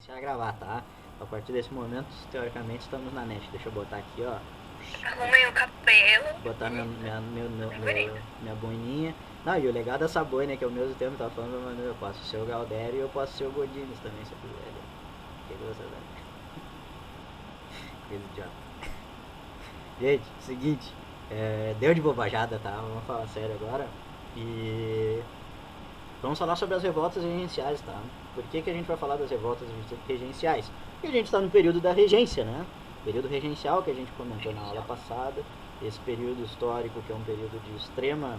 Iniciar a gravar, tá? A partir desse momento, teoricamente, estamos na net. Deixa eu botar aqui, ó. Arrumei o cabelo. Botar Bonito. minha boininha. Não, e o legal dessa boina é que ao mesmo tempo tá falando, mano, eu posso ser o Galdério e eu posso ser o Godines também, se eu quiser. O que você acha? Coisa idiota. Gente, seguinte, deu de bobajada, tá? Vamos falar sério agora. E vamos falar sobre as revoltas regenciais, tá? Por que a gente vai falar das revoltas regenciais? Porque a gente está no período da regência, né? Período regencial que a gente comentou na aula passada. Esse período histórico que é um período de extrema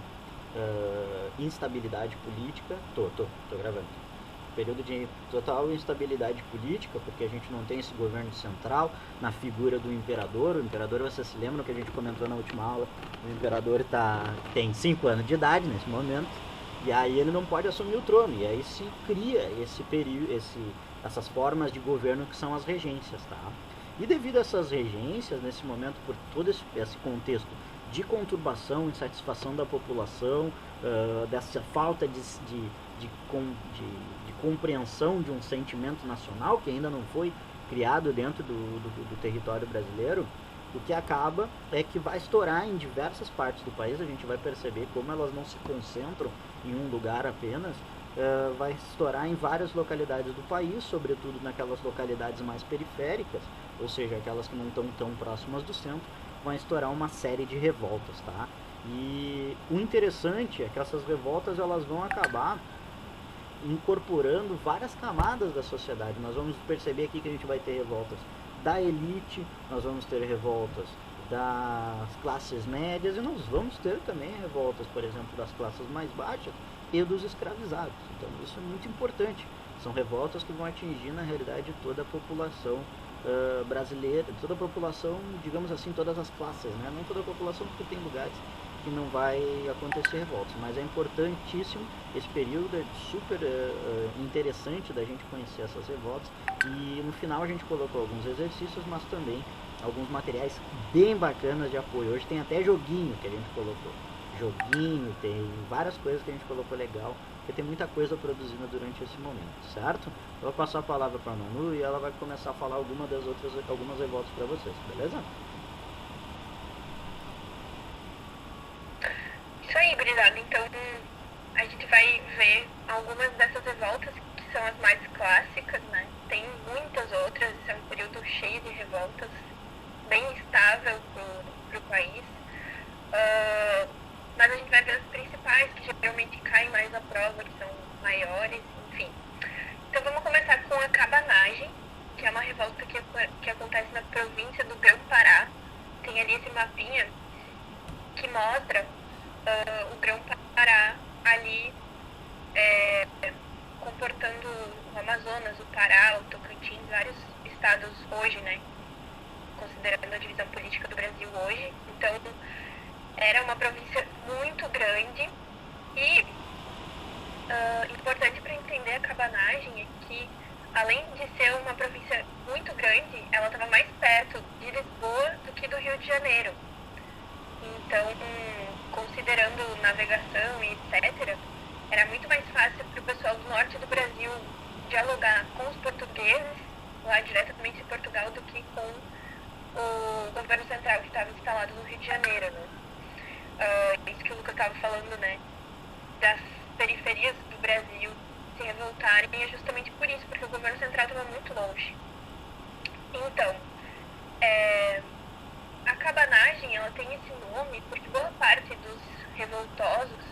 instabilidade política. Tô gravando. Período de total instabilidade política, porque a gente não tem esse governo central na figura do imperador. O imperador, vocês se lembram que a gente comentou na última aula, o imperador tem 5 anos de idade nesse momento, e aí ele não pode assumir o trono, e aí se cria esse período, essas formas de governo que são as regências, tá? E devido a essas regências, nesse momento, por todo esse contexto de conturbação, insatisfação da população, dessa falta de compreensão de um sentimento nacional que ainda não foi criado dentro do território brasileiro, o que acaba é que vai estourar em diversas partes do país. A gente vai perceber como elas não se concentram em um lugar apenas, vai estourar em várias localidades do país, sobretudo naquelas localidades mais periféricas, ou seja, aquelas que não estão tão próximas do centro, vão estourar uma série de revoltas, tá? E o interessante é que essas revoltas elas vão acabar incorporando várias camadas da sociedade. Nós vamos perceber aqui que a gente vai ter revoltas da elite, nós vamos ter revoltas das classes médias e nós vamos ter também revoltas, por exemplo, das classes mais baixas e dos escravizados. Então isso é muito importante. São revoltas que vão atingir na realidade toda a população brasileira, toda a população, digamos assim, todas as classes, né? Não toda a população, porque tem lugares que não vai acontecer revoltas, mas é importantíssimo esse período, é super interessante da gente conhecer essas revoltas, e no final a gente colocou alguns exercícios, mas também alguns materiais bem bacanas de apoio. Hoje tem até joguinho que a gente colocou, joguinho, tem várias coisas que a gente colocou legal, porque tem muita coisa produzida durante esse momento, certo? Eu vou passar a palavra para a Manu e ela vai começar a falar algumas revoltas para vocês, beleza? Isso aí, gurizada. Então, a gente vai ver algumas dessas revoltas que são as mais clássicas, né? Tem muitas outras, esse é um período cheio de revoltas, bem estável pro país. Mas a gente vai ver as principais, que geralmente caem mais na prova, que são maiores, enfim. Então vamos começar com a cabanagem, que é uma revolta que acontece na província do Grão-Pará. Tem ali esse mapinha que mostra o Grão-Pará ali comportando o Amazonas, o Pará, o Tocantins, vários estados hoje, né? Considerando a divisão política do Brasil hoje. Então, era uma província muito grande e importante para entender a cabanagem é que, além de ser uma província muito grande, ela estava mais perto de Lisboa do que do Rio de Janeiro. Então, considerando navegação e etc., era muito mais fácil para o pessoal do norte do Brasil dialogar com os portugueses, lá diretamente em Portugal, do que com o governo central que estava instalado no Rio de Janeiro, né? Isso que o Lucas estava falando, né? Das periferias do Brasil se revoltarem, é justamente por isso, porque o governo central estava muito longe. Então, a cabanagem, ela tem esse nome porque boa parte dos revoltosos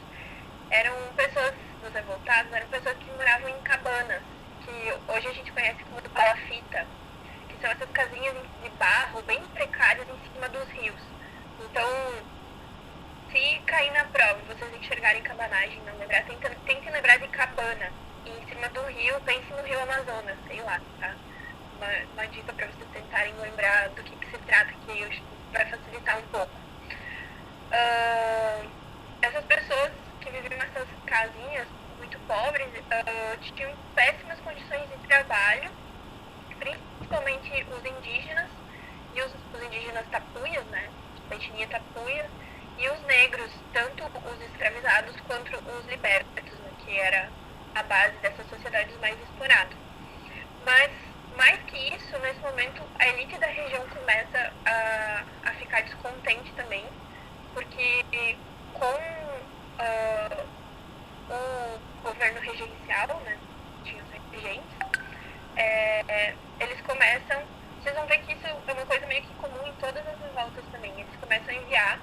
eram pessoas, dos revoltados, eram pessoas que moravam em cabanas, que hoje a gente conhece como palafita, que são essas casinhas de barro bem precárias em cima dos rios. Então, se cair na prova e vocês enxergarem cabanagem, não lembrar, tentem lembrar de cabana. E em cima do rio, pense no rio Amazonas, sei lá, tá? Uma dica para vocês tentarem lembrar do que se trata, que vai facilitar um pouco. Essas pessoas que viviam nessas casinhas muito pobres tinham péssimas condições de trabalho, principalmente os indígenas, e os indígenas tapuias, né? A etnia tapuia, e os negros, tanto os escravizados quanto os libertos, né? Que era a base dessas sociedades mais exploradas. Mas eles começam, vocês vão ver que isso é uma coisa meio que comum em todas as revoltas também, eles começam a enviar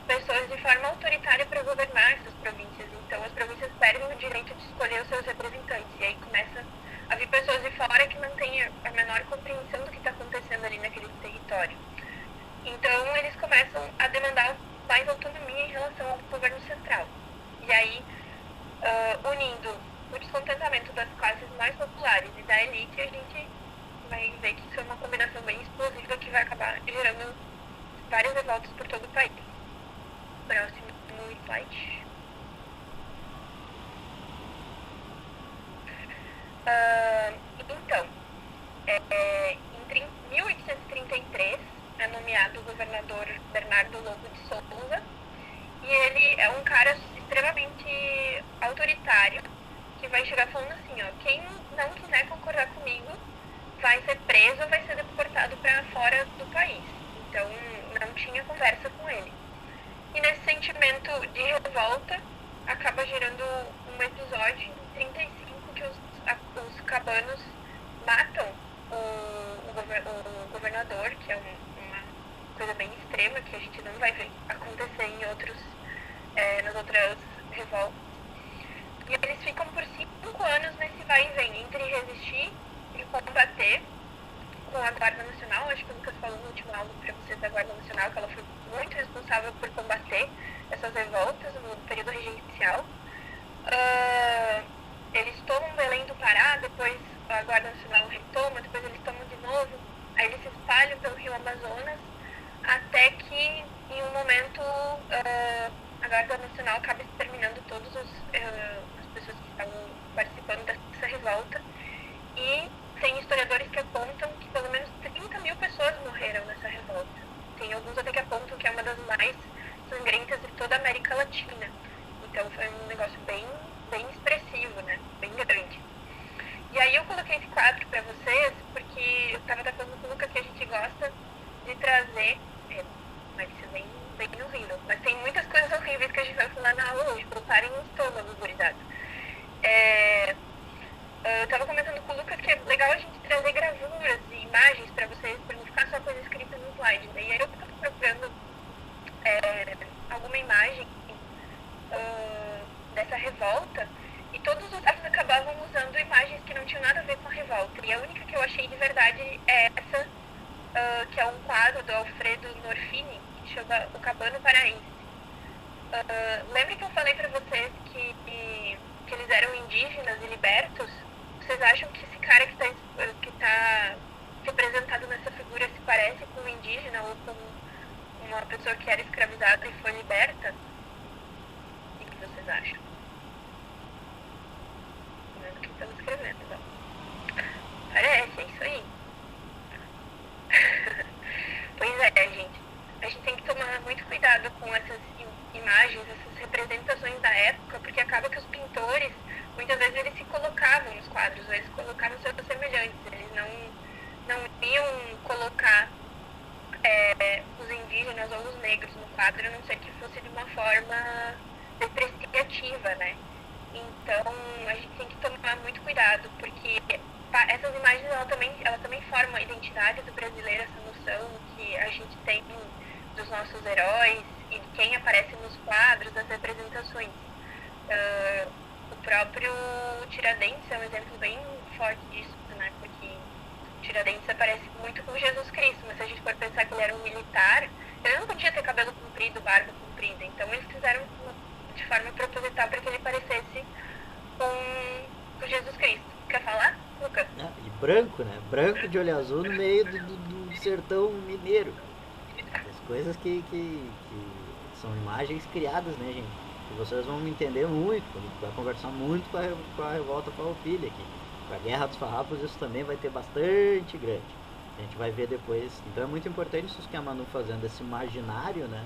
pessoas de forma autoritária para governar essas províncias. Então as províncias perdem o direito de escolher os seus representantes. E aí começa a vir pessoas de fora que não têm a menor compreensão do que está acontecendo ali naquele território. Então eles começam a demandar mais autonomia em relação ao governo central. E aí, unindo o descontentamento das classes mais populares e da elite, a gente vai ver que isso é uma combinação bem explosiva que vai acabar gerando várias revoltas por todo o país. Próximo slide. Então, em 1833 é nomeado o governador Bernardo Lobo de Souza, e ele é um cara extremamente autoritário, que vai chegar falando assim, ó, quem não quiser concordar comigo vai ser preso ou vai ser deportado para fora do país. Então não tinha conversa com ele. E nesse sentimento de revolta acaba gerando um episódio em 35 que os cabanos matam o governador, que é uma coisa bem extrema que a gente não vai ver acontecer nas outras revoltas. E eles ficam por 5 anos nesse vai e vem entre resistir e combater com a Guarda Nacional. Acho que o Lucas falou no último aula para vocês da Guarda Nacional que ela foi muito responsável por combater essas revoltas no período regencial. Eles tomam Belém do Pará, depois a Guarda Nacional retoma, depois eles tomam de novo, aí eles se espalham pelo Rio Amazonas, até que em um momento a Guarda Nacional acaba exterminando todas as pessoas que estavam participando dessa revolta, e tem historiadores que apontam que pelo menos 30 mil pessoas morreram nessa revolta. Tem alguns até que apontam que é uma das mais sangrentas de toda a América Latina. Então foi um negócio bem expressivo, né? Bem grande. E aí eu coloquei esse quadro para vocês porque eu estava falando com o Luca que a gente gosta de trazer, mas isso é bem horrível. Mas tem muitas coisas horríveis que a gente vai falar na aula hoje, preparem o estômago, gurizada. Eu estava comentando com o Luca que é legal a gente trazer gravuras e imagens para vocês, para não ficar só coisa escrita no slide. E aí eu estava procurando alguma imagem dessa revolta, e todos os dados acabavam usando imagens que não tinham nada a ver com a revolta. E a única que eu achei de verdade é essa, que é um quadro do Alfredo Norfini, que chama O Cabano Paraense. Lembra que eu falei para vocês que eles eram indígenas e libertos? Vocês acham que esse cara que tá representado nessa figura se parece com um indígena ou com uma pessoa que era escravizada e foi liberta? O que vocês acham? Vendo o que estamos escrevendo, então. Parece, é isso aí. Pois é, gente. A gente tem que tomar muito cuidado com essas imagens, essas representações da época, porque acaba que os pintores, muitas vezes eles se colocavam nos quadros, eles colocavam seus semelhantes, eles não iam colocar os indígenas ou os negros no quadro, a não ser que fosse de uma forma depreciativa, né? Então, a gente tem que tomar muito cuidado, porque essas imagens, ela também formam a identidade do brasileiro, essa noção que a gente tem dos nossos heróis e de quem aparece nos quadros, das representações. O próprio Tiradentes é um exemplo bem forte disso, né? Porque Tiradentes aparece muito com Jesus Cristo, mas se a gente for pensar que ele era um militar, ele não podia ter cabelo comprido, barba comprida. Então eles fizeram de forma proposital para que ele parecesse com Jesus Cristo. Quer falar, Lucas? E branco, né? Branco de olho azul no meio do sertão mineiro. As coisas que são imagens criadas, né, gente? E vocês vão entender muito, vai conversar muito com a revolta farroupilha aqui. Com a Guerra dos Farrapos isso também vai ter bastante grande. A gente vai ver depois. Então é muito importante isso que a Manu fazendo, esse imaginário, né?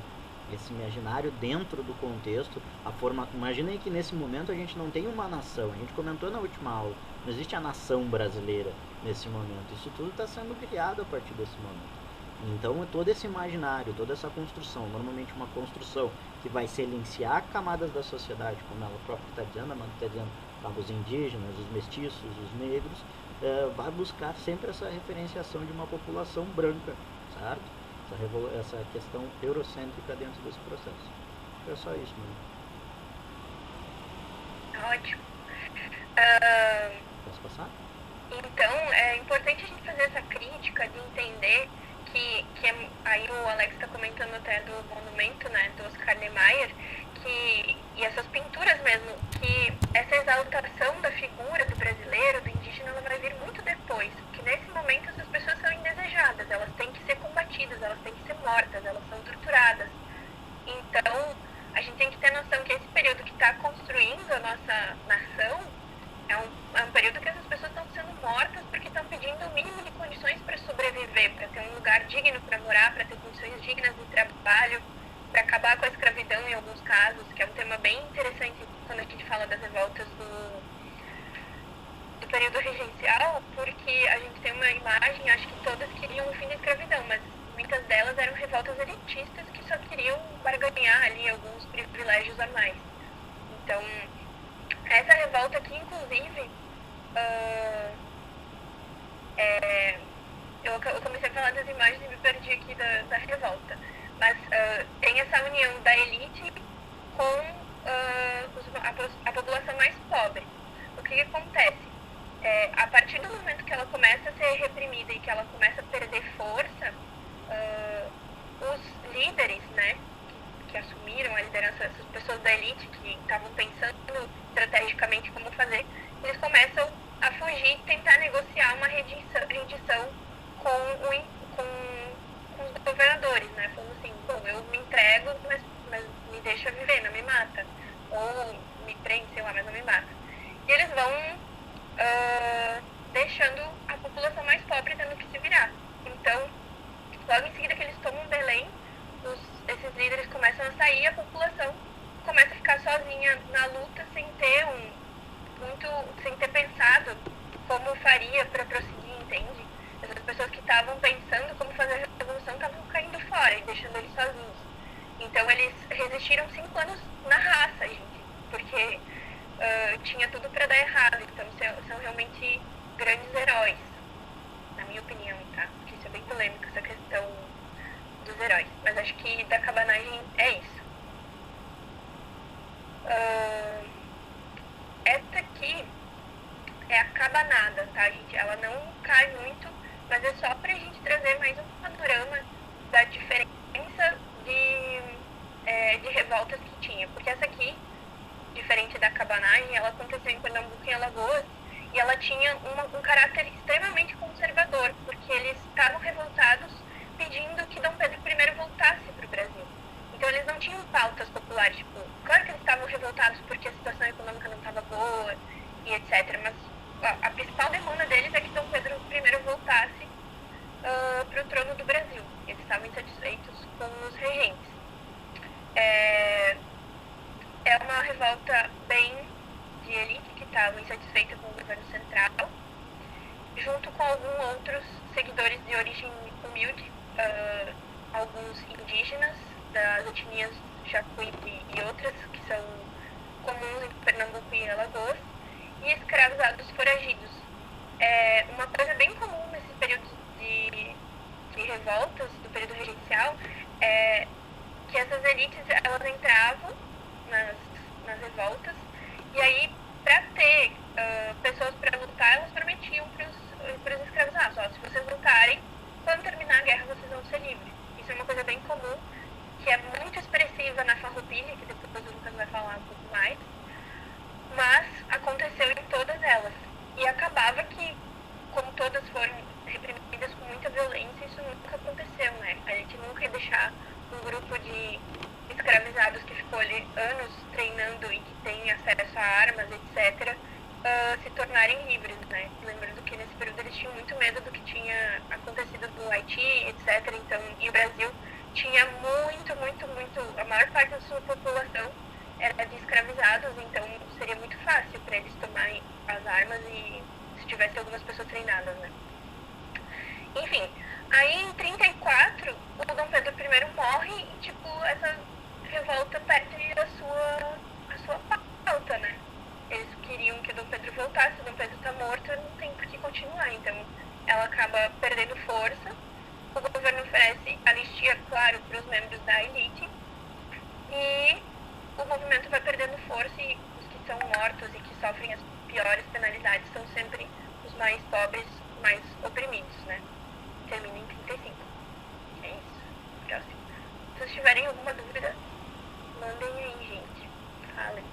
Esse imaginário dentro do contexto, a forma. Imaginem que nesse momento a gente não tem uma nação. A gente comentou na última aula, não existe a nação brasileira nesse momento. Isso tudo está sendo criado a partir desse momento. Então todo esse imaginário, toda essa construção, normalmente uma construção que vai silenciar camadas da sociedade, como ela própria está dizendo, a Manu está dizendo, os indígenas, os mestiços, os negros, vai buscar sempre essa referenciação de uma população branca, certo? Essa questão eurocêntrica dentro desse processo. É só isso mesmo. Ótimo. Ah, Posso passar? Então, é importante a gente fazer essa crítica de entender aí o Alex está comentando até do monumento, né, do Oscar Niemeyer, e essas pinturas mesmo, que essa exaltação da figura do brasileiro, do indígena, ela vai vir muito depois, porque nesse momento essas pessoas são indesejadas, elas têm que ser combatidas, elas têm que ser mortas, elas são torturadas. Então, a gente tem que ter noção que esse período que está construindo a nossa nação é um período que essas pessoas estão sendo mortas porque estão pedindo o mínimo de condições para sobreviver, para ter um lugar digno para morar, para ter condições dignas de trabalho, para acabar com a escravidão em alguns casos, que é um tema bem interessante quando a gente fala das revoltas do período regencial, porque a gente tem uma imagem, acho que todas queriam o fim da escravidão, mas muitas delas eram revoltas elitistas que só queriam barganhar ali alguns privilégios a mais. Então, essa revolta aqui, inclusive, eu comecei a falar das imagens e me perdi aqui da revolta, mas tem essa união da elite com a população mais pobre. O que acontece? A partir do momento que ela começa a ser reprimida e que ela começa a perder força, os líderes, né, que assumiram a liderança, essas pessoas da elite que estavam pensando estrategicamente como fazer, eles começam a fugir e tentar negociar uma rendição com os governadores, né, falando assim, bom, eu me entrego, mas me deixa viver, não me mata, ou me prende, sei lá, mas não me mata. E eles vão deixando a população mais pobre tendo que se virar. Então, logo em seguida que eles tomam Belém, esses líderes começam a sair, a população começa a ficar sozinha na luta sem ter pensado como faria para prosseguir, entende? Essas pessoas que estavam pensando como fazer a revolução estavam caindo fora e deixando eles sozinhos. Então eles resistiram 5 anos na raça, gente, porque tinha tudo para dar errado. Então são realmente grandes heróis, na minha opinião, tá? Porque isso é bem polêmico, essa questão dos heróis. Mas acho que da cabanagem é isso. Essa aqui é a cabanada, tá, gente? Ela não cai muito, mas é só pra gente trazer mais um panorama da diferença de revoltas que tinha. Porque essa aqui, diferente da cabanagem, ela aconteceu em Pernambuco e em Alagoas, e ela tinha um caráter extremamente conservador, porque eles estavam revoltados pedindo que Dom Pedro I voltasse para o Brasil. Então eles não tinham pautas populares, tipo, claro que eles estavam revoltados porque a situação econômica não estava boa e etc, mas a principal demanda deles é que Dom Pedro I voltasse para o trono do Brasil. Eles estavam insatisfeitos com os regentes. É uma revolta bem de elite que estava insatisfeita com o governo central, junto com alguns outros seguidores de origem humilde, alguns indígenas das etnias Jacuípe e outras que são comuns em Pernambuco e Alagoas, e escravizados foragidos. Uma coisa bem comum nesses períodos de revoltas, do período regencial, é que essas elites elas entravam nas revoltas, e aí, para ter pessoas para lutar, elas prometiam para os escravizados, se vocês lutarem, quando terminar a guerra vocês vão ser livres. Isso é uma coisa bem comum, que é muito expressiva na Farroupilha, que depois o Lucas vai falar um pouco mais, mas aconteceu em todas elas. E acabava que, como todas foram reprimidas com muita violência, isso nunca aconteceu, né? A gente nunca ia deixar um grupo de escravizados que ficou ali anos treinando e que tem acesso a armas, etc., se tornarem livres, né? Lembrando que nesse período eles tinham muito medo do que tinha acontecido no Haiti, etc. Então, e o Brasil tinha muito, a maior parte da sua população era de escravizados, então seria muito fácil para eles tomarem as armas e se tivesse algumas pessoas treinadas, né? Enfim, aí em 34, o Dom Pedro I morre e, tipo, essa revolta perde a sua pauta, né? Eles queriam que Dom Pedro voltasse, Dom Pedro tá morto, não tem por que continuar. ela acaba perdendo força. O governo oferece anistia, claro, para os membros da elite, e o movimento vai perdendo força, e os que são mortos e que sofrem as piores penalidades são sempre os mais pobres, mais oprimidos, né? Termina em 35. É isso. Próximo. Se vocês tiverem alguma dúvida, mandem aí, gente. Falem.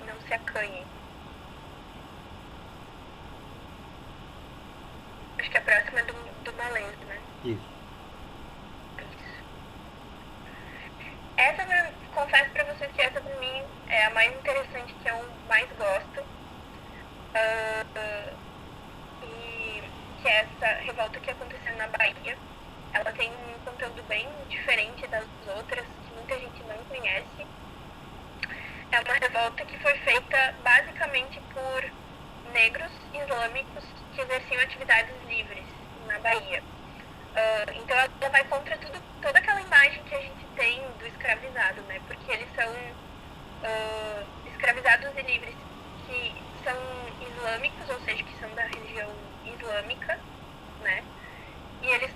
Não se acanhem. Acho que a próxima é do Malês, né? Isso. Essa, confesso pra vocês que essa pra mim é a mais interessante, que eu mais gosto. E que é essa revolta que aconteceu na Bahia. Ela tem um conteúdo bem diferente das outras, que muita gente não conhece. É uma revolta que foi feita basicamente por negros islâmicos que exerciam atividades livres na Bahia. Então ela vai contra toda aquela imagem que a gente tem do escravizado, né? Porque eles são escravizados e livres que são islâmicos, ou seja, que são da religião islâmica, né? E eles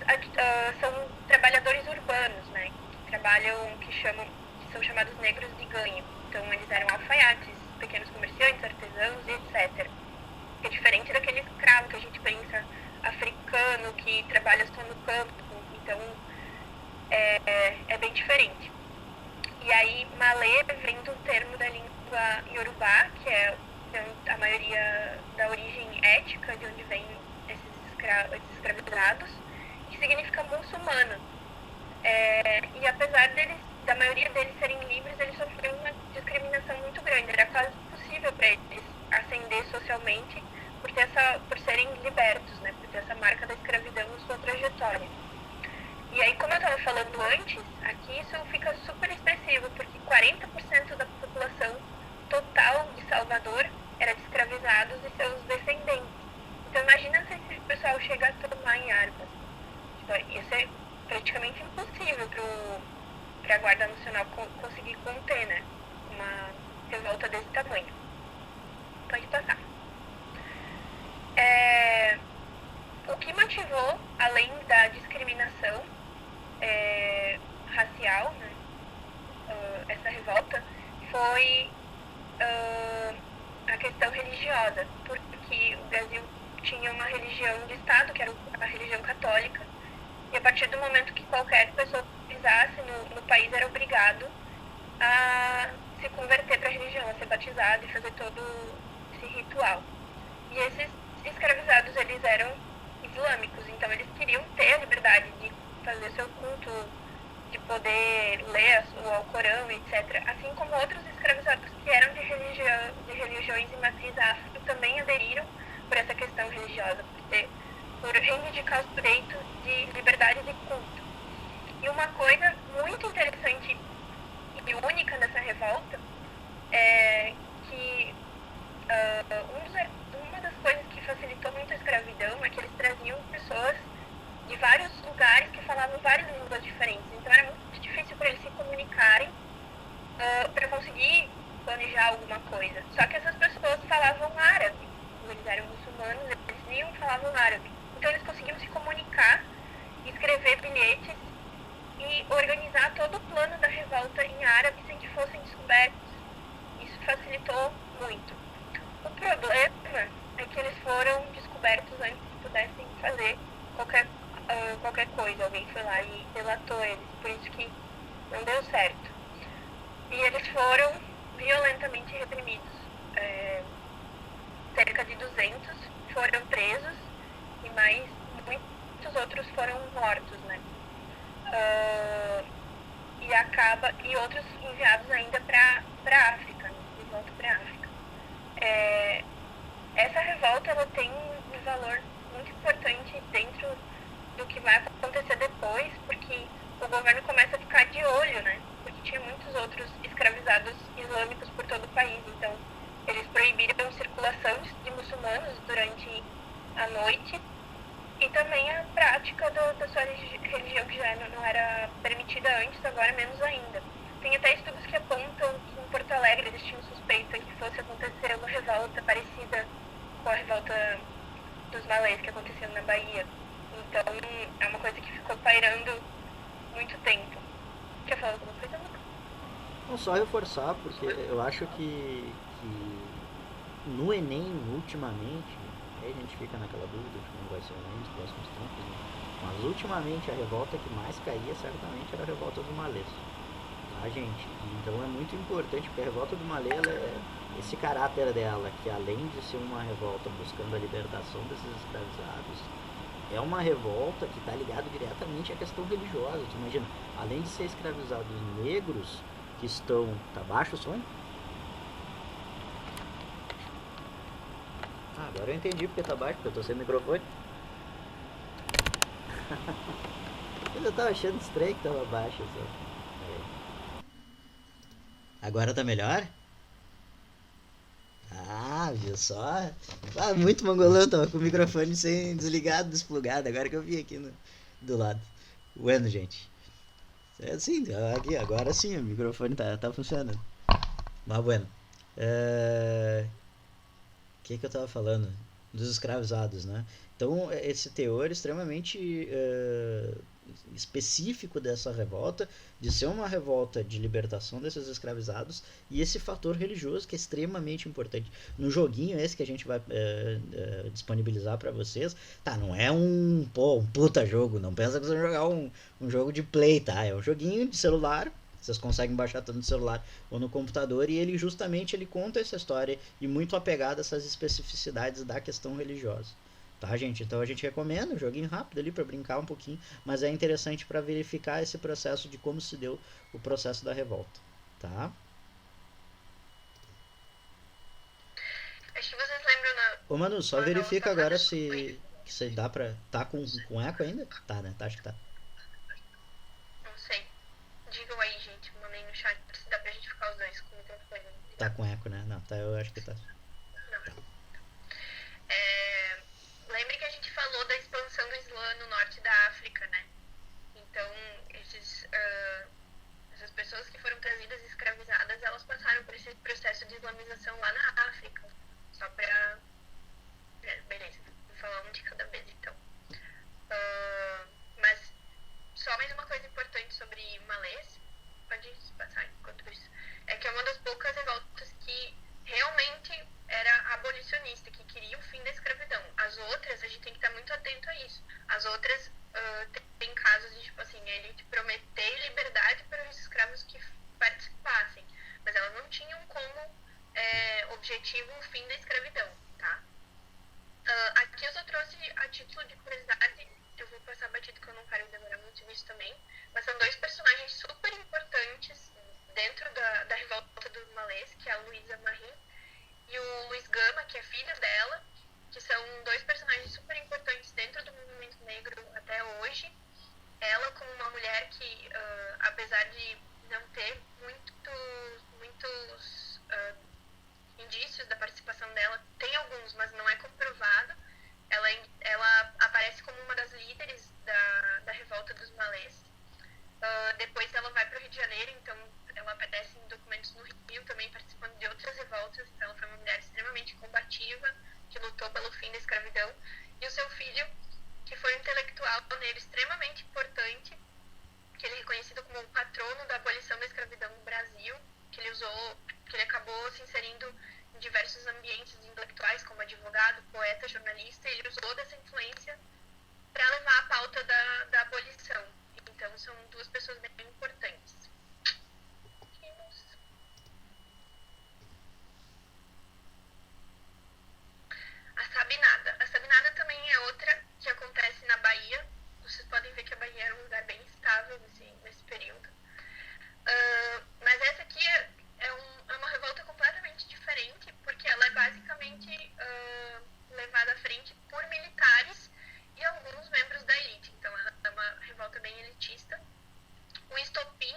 são trabalhadores urbanos, né? Que trabalham, que são chamados negros de ganho. Então eles eram alfaiates, pequenos comerciantes, artesãos e etc. É diferente daquele escravo que a gente pensa africano, que trabalha só no campo. Então é bem diferente. E aí Malê vem do termo da língua Yorubá, que é a maioria da origem étnica, de onde vêm esses escravizados, que significa muçulmano. E apesar da maioria deles serem livres, eles sofriam uma discriminação muito grande. Era quase impossível para eles ascender socialmente por serem libertos, né? Por ter essa marca da escravidão na sua trajetória. E aí, como eu estava falando antes, aqui isso fica super expressivo, porque 40% da população total de Salvador era de escravizados e seus descendentes. Então imagina se esse pessoal chega a tomar em armas. Isso é praticamente impossível para a Guarda Nacional conseguir conter, né? Uma revolta desse tamanho. Pode passar. O que motivou, além da discriminação racial, né, essa revolta, foi a questão religiosa, porque o Brasil tinha uma religião de Estado, que era a religião católica, e a partir do momento que qualquer pessoa pisasse no país era obrigado a se converter para a religião, a ser batizado e fazer todo esse ritual. E esses escravizados, eles eram islâmicos, então eles queriam ter a liberdade de fazer seu culto, de poder ler o Alcorão, etc. Assim como outros escravizados que eram de religiões de matriz afro também aderiram por essa questão religiosa, por reivindicar os direitos de liberdade de culto. E uma coisa muito interessante e única dessa revolta é que uma das coisas que facilitou muito a escravidão é que eles traziam pessoas de vários lugares que falavam várias línguas diferentes. Então era muito difícil para eles se comunicarem para conseguir planejar alguma coisa. Só que essas pessoas falavam árabe. Eles eram muçulmanos, eles liam e falavam árabe. Então eles conseguiam se comunicar, escrever bilhetes e organizar todo o plano da revolta em árabe sem que fossem descobertos. Isso facilitou muito. O problema é que eles foram descobertos antes que pudessem fazer qualquer coisa. Alguém foi lá e delatou eles, por isso que não deu certo. E eles foram violentamente reprimidos. Cerca de 200 foram presos e muitos outros foram mortos, né? E outros enviados ainda para a África, né? De volta para a África. Essa revolta, ela tem um valor muito importante dentro do que vai acontecer depois, porque o governo começa a ficar de olho, né? Porque tinha muitos outros escravizados islâmicos por todo o país, então eles proibiram a circulação de muçulmanos durante a noite e também a prática da sua religião, que já não era permitida antes, agora menos ainda. Tem até estudos que apontam que em Porto Alegre existia um suspeita que fosse acontecer uma revolta parecida com a revolta dos malês que aconteciam na Bahia. Então, é uma coisa que ficou pairando muito tempo. Quer falar alguma coisa, Lucas? Não, só reforçar, porque eu acho que no Enem, ultimamente, aí a gente fica naquela dúvida de como vai ser o Enem nos próximos tempos, né? Mas ultimamente a revolta que mais caía certamente era a revolta do malês, tá, gente? Então é muito importante, porque a revolta do malê, ela esse caráter dela, que além de ser uma revolta buscando a libertação desses escravizados, é uma revolta que está ligada diretamente à questão religiosa. Tu imagina, além de ser escravizados negros que estão. Tá baixo o som? Ah, agora eu entendi porque tá baixo, porque eu tô sem microfone. Mas eu tava achando estranho que tava baixo só. Agora tá melhor? Ah, viu só? Ah, muito mangolão, tava com o microfone sem desligado, desplugado, agora que eu vi aqui do lado. Bueno, gente. É sim, aqui, agora sim o microfone tá funcionando. Mas bueno. Que eu tava falando? Dos escravizados, né? Então, esse teor extremamente específico dessa revolta, de ser uma revolta de libertação desses escravizados, e esse fator religioso que é extremamente importante. No joguinho esse que a gente vai disponibilizar para vocês, tá, não é um puta jogo, não pensa que vocês vão jogar um jogo de play, tá? É um joguinho de celular, vocês conseguem baixar tanto no celular ou no computador, e ele justamente ele conta essa história e muito apegado a essas especificidades da questão religiosa. Tá, gente? Então a gente recomenda um joguinho rápido ali para brincar um pouquinho, mas é interessante para verificar esse processo de como se deu o processo da revolta, tá? Acho que vocês lembram Ô Manu, só na verifica nossa. Ah, agora desculpa aí. se dá pra. Tá com eco ainda? Tá, né? Tá, acho que tá. Não sei. Digam aí, gente. Mandei no chat se dá pra gente ficar os dois com o microfone Tá ligado. com eco, né? Não, tá, eu acho que tá. Não. É... Lembre que a gente falou da expansão do Islã no norte da África, né? Então, essas pessoas que foram trazidas e escravizadas, elas passaram por esse processo de islamização lá na África. Só pra... Beleza, vou falar um de cada vez, então. Mas, só mais uma coisa importante sobre malês, pode passar enquanto isso, é que é uma das poucas revoltas que realmente era abolicionista, que queria o fim da escravidão. As outras, a gente tem que estar muito atento a isso. As outras tem casos de, tipo assim, ele prometer liberdade para os escravos que participassem, mas elas não tinham como objetivo o fim da escravidão, tá? Aqui eu só trouxe a título de curiosidade, eu vou passar batido que eu não quero demorar muito nisso também, mas são dois personagens super importantes dentro da revolta dos malês, que é a Luísa Marie e o Luiz Gama, que é filho dela, que são dois personagens super importantes dentro do movimento negro até hoje. Ela como uma mulher que, apesar de não ter muitos indícios da participação dela, tem alguns, mas não é comprovado. Ela aparece como uma das líderes da revolta dos malês. Depois ela vai para o Rio de Janeiro, então ela aparece em documentos no Rio também, participando de outras revoltas. Então ela foi uma mulher extremamente combativa, que lutou pelo fim da escravidão. E o seu filho, que foi um intelectual negro extremamente importante, que ele é reconhecido como o patrono da abolição da escravidão no Brasil, que ele acabou se inserindo em diversos ambientes intelectuais, como advogado, poeta, jornalista, e ele usou dessa influência para levar a pauta da abolição. Então, são duas pessoas bem importantes. A Sabinada. A Sabinada também é outra que acontece na Bahia. Vocês podem ver que a Bahia era um lugar bem estável nesse período. Mas essa aqui é uma revolta completamente diferente, porque ela é basicamente levada à frente por militares e alguns membros da elite. Então ela é uma revolta bem elitista. O estopim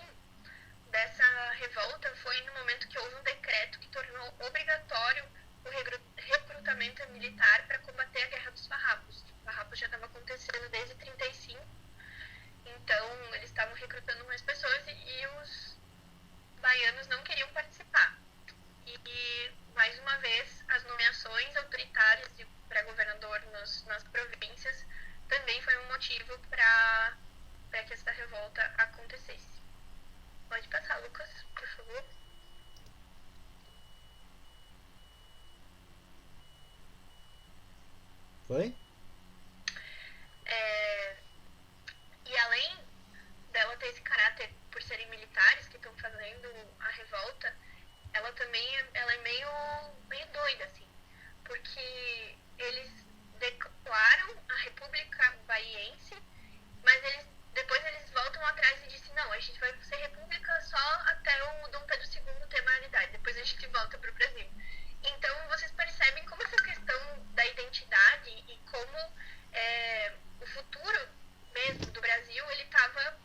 dessa revolta foi no momento que houve um decreto que tornou obrigatório o recrutamento militar para combater a Guerra dos Farrapos. O Farrapos já estava acontecendo desde 1935, então eles estavam recrutando mais pessoas e os baianos não queriam participar. E mais uma vez, as nomeações autoritárias para governador nos motivo para que essa revolta acontecesse. Pode passar, Lucas, por favor. Foi? E além dela ter esse caráter por serem militares que estão fazendo a revolta, ela também ela é meio doida, assim, porque eles declaram a República Baiense, mas depois eles voltam atrás e dizem, não, a gente vai ser república só até o Dom Pedro II ter maioridade, depois a gente volta para o Brasil. Então vocês percebem como essa questão da identidade e como o futuro mesmo do Brasil, ele estava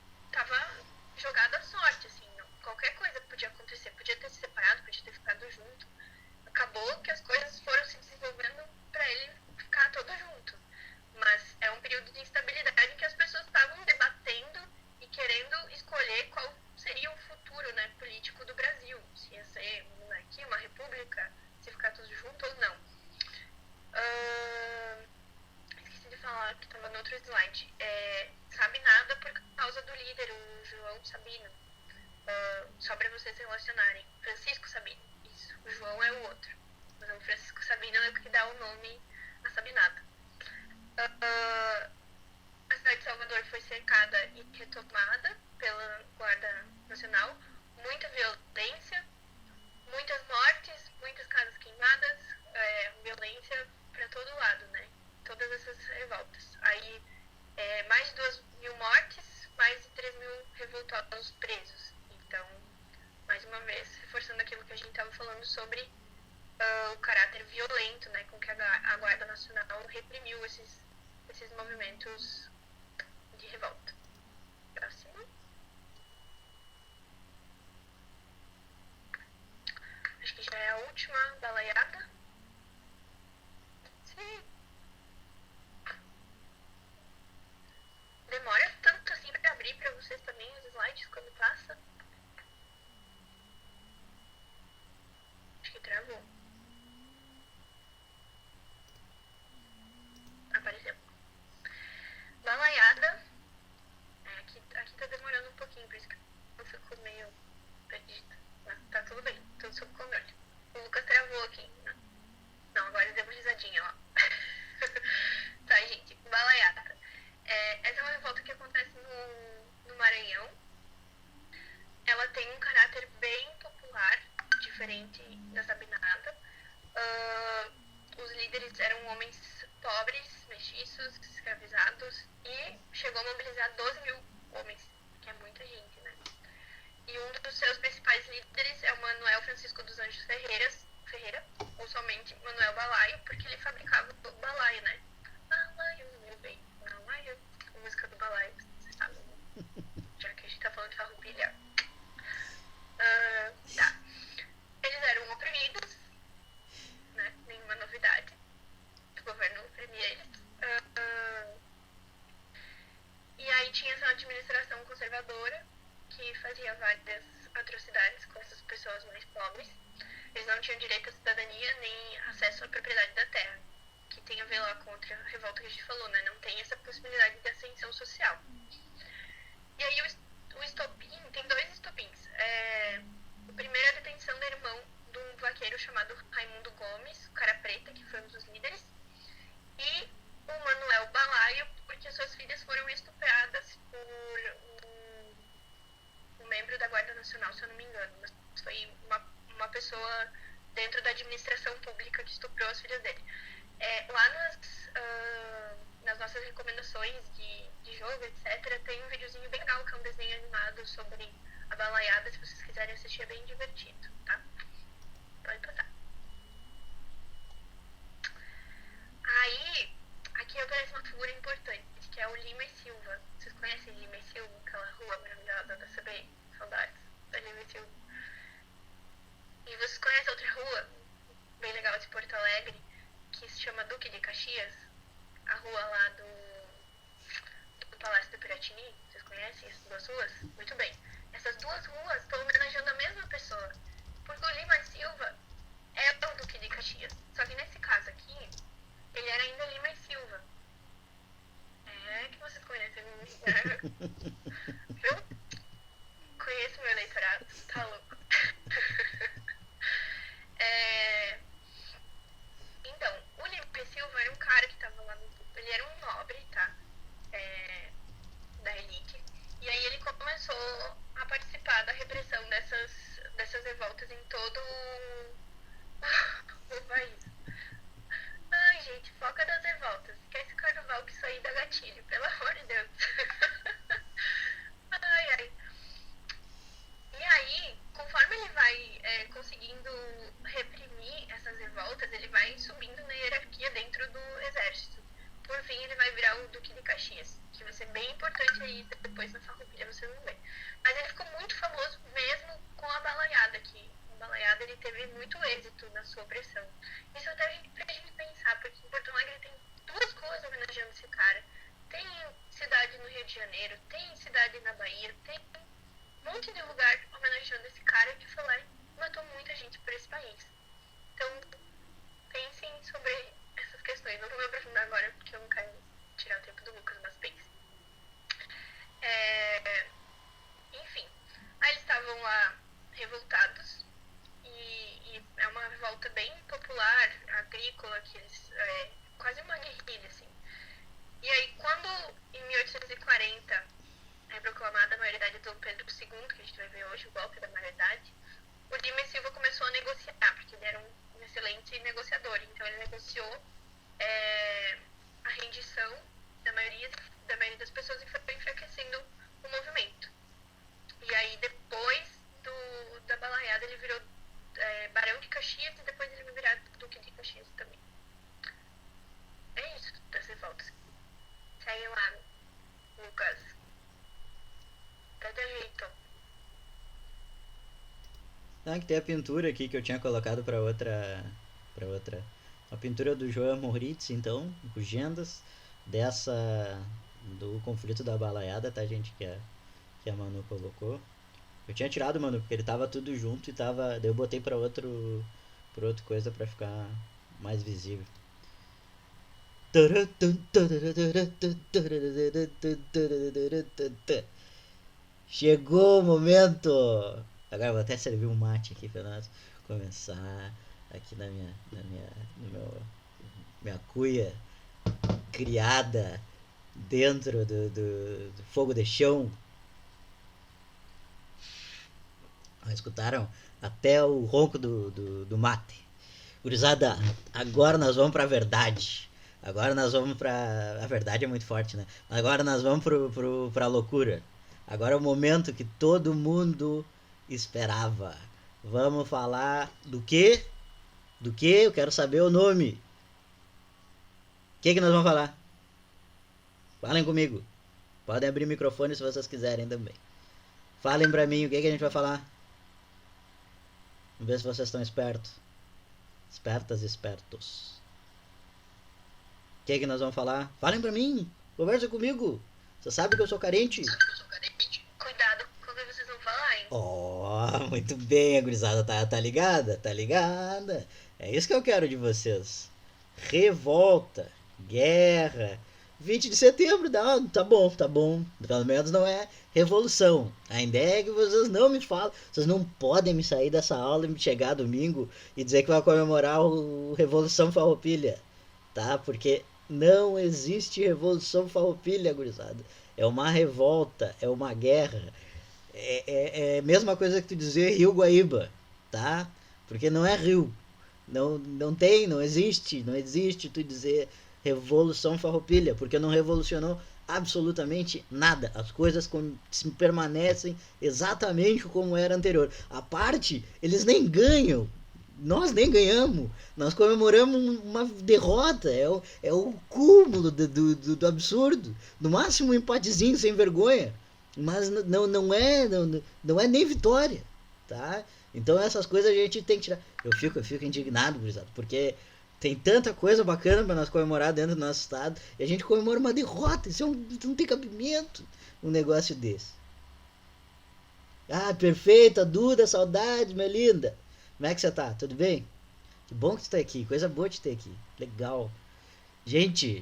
jogado à sorte, assim, qualquer coisa podia acontecer, podia ter se separado, podia ter ficado junto. Acabou que as coisas foram se desenvolvendo para ele ficar todo junto. Mas é um período de instabilidade em que as pessoas estavam debatendo e querendo escolher qual seria o futuro, né, político do Brasil. Se ia ser uma monarquia, uma república, se ficar tudo junto ou não. Esqueci de falar que estava no outro slide. Sabe nada por causa do líder, o João Sabino. Só para vocês se relacionarem. Francisco Sabino. Isso. O João é o outro. Mas o Francisco Sabino é o que dá o nome a Sabinada. A cidade de Salvador foi cercada e retomada pela Guarda Nacional. Muita violência, muitas mortes, muitas casas queimadas, violência para todo lado, né? Todas essas revoltas. Aí, mais de 2.000 mortes, mais de 3.000 revoltosos presos. Então, mais uma vez, reforçando aquilo que a gente estava falando sobre o caráter violento, né, com que a Guarda Nacional reprimiu esses movimentos de revolta. Próximo. Acho que já é a última balaiada. Sim. Demora tanto assim para abrir para vocês também os slides quando passa? Acho que travou. Apareceu. Balaiada. Aqui tá demorando um pouquinho, por isso que eu fico meio perdida. Mas tá tudo bem, tudo sob controle. O Lucas travou aqui, né? Não, agora deu uma risadinha, ó. Tá, gente, balaiada. Essa é uma revolta que acontece no Maranhão. Ela tem um caráter bem popular, diferente da Sabinada. Os líderes eram homens pobres, mestiços, escravizados, e chegou a mobilizar 12.000 homens, que é muita gente, né? E um dos seus principais líderes é o Manuel Francisco dos Anjos Ferreira, ou somente Manuel Balaio, porque ele fabricava o balaio, né? Balaio, meu bem, balaio. A música do balaio, vocês sabem, né? Já que a gente tá falando de farroupilha. Tá. Eles eram oprimidos, né? Nenhuma novidade. O governo oprimia eles. E aí tinha essa administração conservadora que fazia várias atrocidades com essas pessoas mais pobres. Eles não tinham direito à cidadania nem acesso à propriedade da terra, que tem a ver lá com outra revolta que a gente falou, né? Não tem essa possibilidade de ascensão social. E aí o estopim, tem 2 estopins. O primeiro é a detenção do irmão de um vaqueiro chamado Raimundo Gomes, o cara preta, que foi um dos líderes, e o Manuel Balaio, porque suas filhas foram estupradas por um membro da Guarda Nacional, se eu não me engano. Mas foi uma pessoa dentro da administração pública que estuprou as filhas dele. Lá nas nossas recomendações de jogo, etc., tem um videozinho bem legal, que é um desenho animado sobre a balaiada, se vocês quiserem assistir, é bem divertido, tá? Pode passar. Aí, aqui aparece uma figura importante, que é o Lima e Silva. Vocês conhecem Lima e Silva? Aquela rua maravilhosa da CBI? Saudades da Lima e Silva. E vocês conhecem outra rua, bem legal, de Porto Alegre, que se chama Duque de Caxias? A rua lá do Palácio do Piratini? Vocês conhecem essas 2 ruas? Muito bem. Essas 2 ruas estão homenageando a mesma pessoa. Porque o Lima e Silva é o Duque de Caxias. Só que nesse caso aqui, ele era ainda Lima e Silva. Que vocês conhecem Viu? Conheço meu eleitorado, tá louco. É, Então, o Lime Silva era um cara que tava lá no. Ele era um nobre, tá? É, Da elite. E aí ele começou a participar da repressão dessas revoltas em todo o país. Ai, gente, foca nas revoltas. Esquece o carnaval que isso aí dá gatilho, pelo amor de Deus. Ai, ai. E aí, conforme ele vai conseguindo reprimir essas revoltas, ele vai subindo na hierarquia dentro do exército. Por fim, ele vai virar o Duque de Caxias, que vai ser bem importante aí depois na Farroupilha, você não vê. Mas ele ficou muito famoso mesmo com a Balaiada, que a Balaiada ele teve muito êxito na sua opressão. Isso até pra gente pensar, porque em Porto Alegre tem duas coisas homenageando esse cara. Tem cidade no Rio de Janeiro, tem cidade na Bahia, tem um monte de lugar homenageando esse cara que foi lá e matou muita gente por esse país. Então, pensem sobre essas questões. Não vou me aprofundar agora, porque eu não quero tirar o tempo do Lucas, mas pensem. Enfim, aí eles estavam lá revoltados e é uma revolta bem popular, agrícola, que eles, quase uma guerrilha, assim. E aí, quando em 1840 é proclamada a maioridade do Dom Pedro II, que a gente vai ver hoje, o golpe da maioridade, o Lima Silva começou a negociar, porque ele era um excelente negociador. Então ele negociou a rendição da maioria das pessoas e foi enfraquecendo o movimento. E aí depois da balaiada ele virou Barão de Caxias e depois ele vai virar Duque de Caxias também. É isso das revoltas. Segue lá, Lucas. Até jeito. Ah, que tem a pintura aqui que eu tinha colocado para outra. A pintura do João Moritz, então, Legendas, dessa do conflito da balaiada, tá, gente, que a Manu colocou. Eu tinha tirado, mano, porque ele tava tudo junto e tava, daí eu botei para outra coisa para ficar mais visível. Chegou o momento! Agora eu vou até servir um mate aqui pra nós começar aqui no meu, minha cuia criada dentro do fogo de chão. Escutaram até o ronco do mate. Gurizada, agora nós vamos pra verdade. Agora nós vamos pra. A verdade é muito forte, né? Agora nós vamos pra loucura. Agora é o momento que todo mundo esperava. Vamos falar do quê? Do quê? Eu quero saber o nome. O que nós vamos falar? Falem comigo. Podem abrir o microfone se vocês quiserem também. Falem pra mim o que a gente vai falar. Vamos ver se vocês estão espertos. Espertas e espertos. O que nós vamos falar? Falem pra mim. Conversa comigo. Você sabe que eu sou carente. Cuidado com o que vocês vão falar, hein? Oh, muito bem, a gurizada tá ligada? Tá ligada? É isso que eu quero de vocês. Revolta, guerra. 20 de setembro, tá bom, tá bom. Pelo menos não é revolução. A ideia é que vocês não me falam. Vocês não podem me sair dessa aula e me chegar domingo e dizer que vai comemorar o Revolução Farroupilha. Tá? Porque não existe Revolução Farroupilha, gurizada. É uma revolta, é uma guerra. É a mesma coisa que tu dizer Rio Guaíba, tá? Porque não é rio. Não existe tu dizer Revolução Farroupilha, porque não revolucionou absolutamente nada. As coisas permanecem exatamente como era anterior. A parte, eles nem ganham. Nós nem ganhamos. Nós comemoramos uma derrota. É o cúmulo do absurdo. No máximo um empatezinho sem vergonha. Mas não é nem vitória. Tá? Então essas coisas a gente tem que tirar. Eu fico indignado, gurizada, porque tem tanta coisa bacana pra nós comemorar dentro do nosso estado e a gente comemora uma derrota. Isso não tem cabimento, um negócio desse. Ah, perfeita, Duda, saudade, minha linda. Como é que você tá? Tudo bem? Que bom que você tá aqui, coisa boa de ter aqui. Legal. Gente,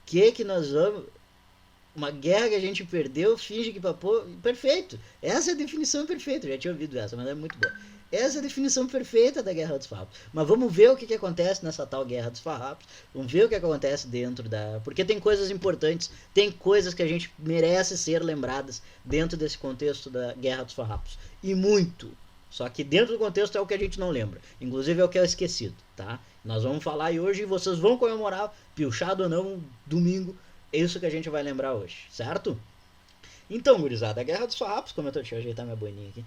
que nós vamos... uma guerra que a gente perdeu, finge que papou. Perfeito. Essa é a definição perfeita. Eu já tinha ouvido essa, mas é muito boa. Essa é a definição perfeita da Guerra dos Farrapos. Mas vamos ver o que acontece nessa tal Guerra dos Farrapos. Vamos ver o que acontece dentro da... Porque tem coisas importantes, tem coisas que a gente merece ser lembradas dentro desse contexto da Guerra dos Farrapos. E muito. Só que dentro do contexto é o que a gente não lembra. Inclusive é o que é esquecido, tá? Nós vamos falar e hoje vocês vão comemorar, piochado ou não, domingo. É isso que a gente vai lembrar hoje, certo? Então, gurizada, a Guerra dos Farrapos, como eu tô... Deixa eu ajeitar minha boininha aqui.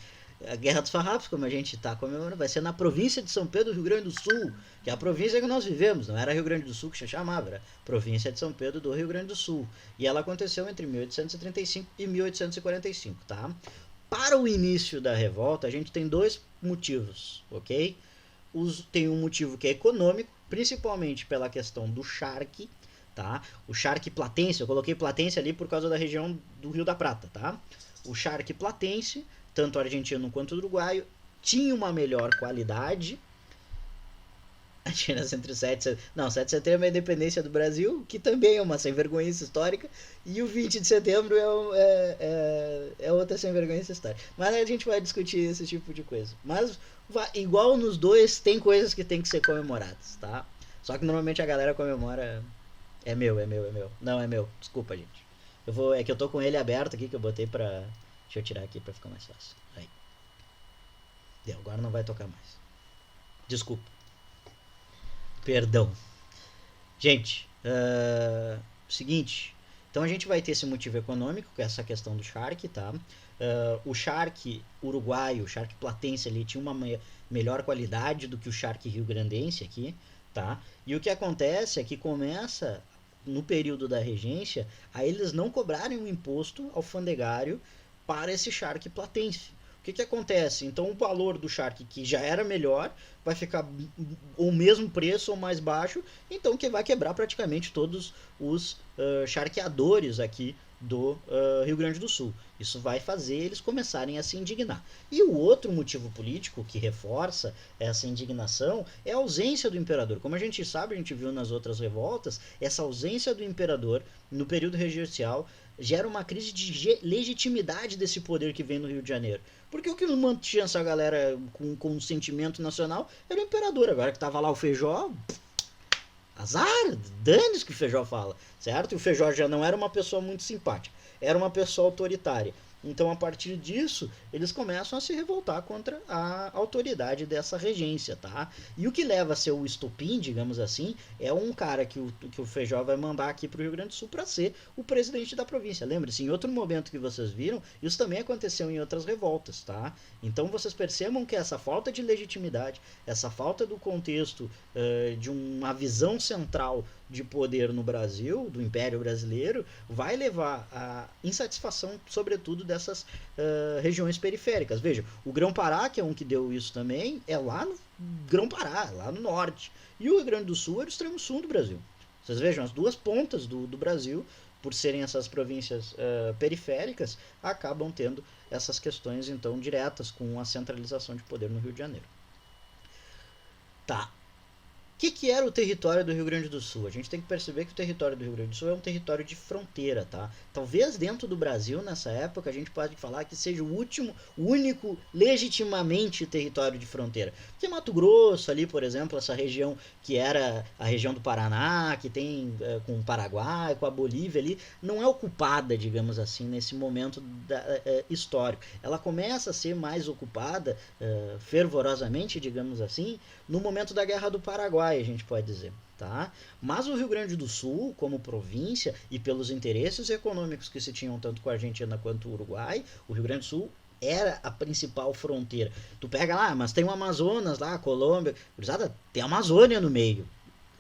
A Guerra dos Farrapos, como a gente está comemorando, vai ser na província de São Pedro, Rio Grande do Sul, que é a província que nós vivemos, não era Rio Grande do Sul que se chamava, era província de São Pedro do Rio Grande do Sul. E ela aconteceu entre 1835 e 1845, tá? Para o início da revolta, a gente tem dois motivos, ok? Tem um motivo que é econômico, principalmente pela questão do charque, tá? O charque platense, eu coloquei platense ali por causa da região do Rio da Prata, tá? O charque platense, tanto argentino quanto uruguaio, tinha uma melhor qualidade. A diferença entre o 7 de setembro é a independência do Brasil, que também é uma sem-vergonhice histórica, e o 20 de setembro é outra sem-vergonhice histórica. Mas a gente vai discutir esse tipo de coisa. Mas, igual nos dois, tem coisas que tem que ser comemoradas, tá? Só que normalmente a galera comemora... É meu. Não, é meu. Desculpa, gente. É que eu tô com ele aberto aqui, que eu botei pra... Deixa eu tirar aqui pra ficar mais fácil. Aí. Deu, agora não vai tocar mais. Desculpa. Perdão. Gente, seguinte. Então a gente vai ter esse motivo econômico, que é essa questão do charque, tá? O charque uruguaio, o charque platense ali, tinha uma melhor qualidade do que o charque rio-grandense aqui, tá? E o que acontece é que começa, no período da regência, a eles não cobrarem um imposto alfandegário para esse charque platense. O que acontece? Então o valor do charque, que já era melhor, vai ficar o mesmo preço ou mais baixo, então que vai quebrar praticamente todos os charqueadores aqui do Rio Grande do Sul. Isso vai fazer eles começarem a se indignar. E o outro motivo político que reforça essa indignação é a ausência do imperador. Como a gente sabe, a gente viu nas outras revoltas, essa ausência do imperador no período regencial gera uma crise de legitimidade desse poder que vem no Rio de Janeiro. Porque o que mantinha essa galera com um sentimento nacional era o imperador. Agora que tava lá o Feijó, azar, dane-se que o Feijó fala, certo? E o Feijó já não era uma pessoa muito simpática, era uma pessoa autoritária. Então, a partir disso, eles começam a se revoltar contra a autoridade dessa regência, tá? E o que leva a ser o estopim, digamos assim, é um cara que o Feijó vai mandar aqui pro Rio Grande do Sul para ser o presidente da província. Lembre-se, em outro momento que vocês viram, isso também aconteceu em outras revoltas, tá? Então, vocês percebam que essa falta de legitimidade, essa falta do contexto de uma visão central de poder no Brasil, do Império Brasileiro, vai levar à insatisfação, sobretudo, dessas regiões periféricas. Veja, o Grão-Pará, que é um que deu isso também, é lá no Grão-Pará, lá no norte. E o Rio Grande do Sul é o extremo sul do Brasil. Vocês vejam, as duas pontas do Brasil, por serem essas províncias periféricas, acabam tendo essas questões, então, diretas com a centralização de poder no Rio de Janeiro. Tá. O que era o território do Rio Grande do Sul? A gente tem que perceber que o território do Rio Grande do Sul é um território de fronteira, tá? Talvez dentro do Brasil, nessa época, a gente pode falar que seja o único legitimamente território de fronteira. Porque Mato Grosso ali, por exemplo, essa região que era a região do Paraná, que tem com o Paraguai, com a Bolívia ali, não é ocupada, digamos assim, nesse momento histórico. Ela começa a ser mais ocupada fervorosamente, digamos assim, no momento da Guerra do Paraguai, a gente pode dizer, tá? Mas o Rio Grande do Sul, como província, e pelos interesses econômicos que se tinham tanto com a Argentina quanto o Uruguai, o Rio Grande do Sul era a principal fronteira. Tu pega lá, mas tem o Amazonas lá, a Colômbia, tem a Amazônia no meio.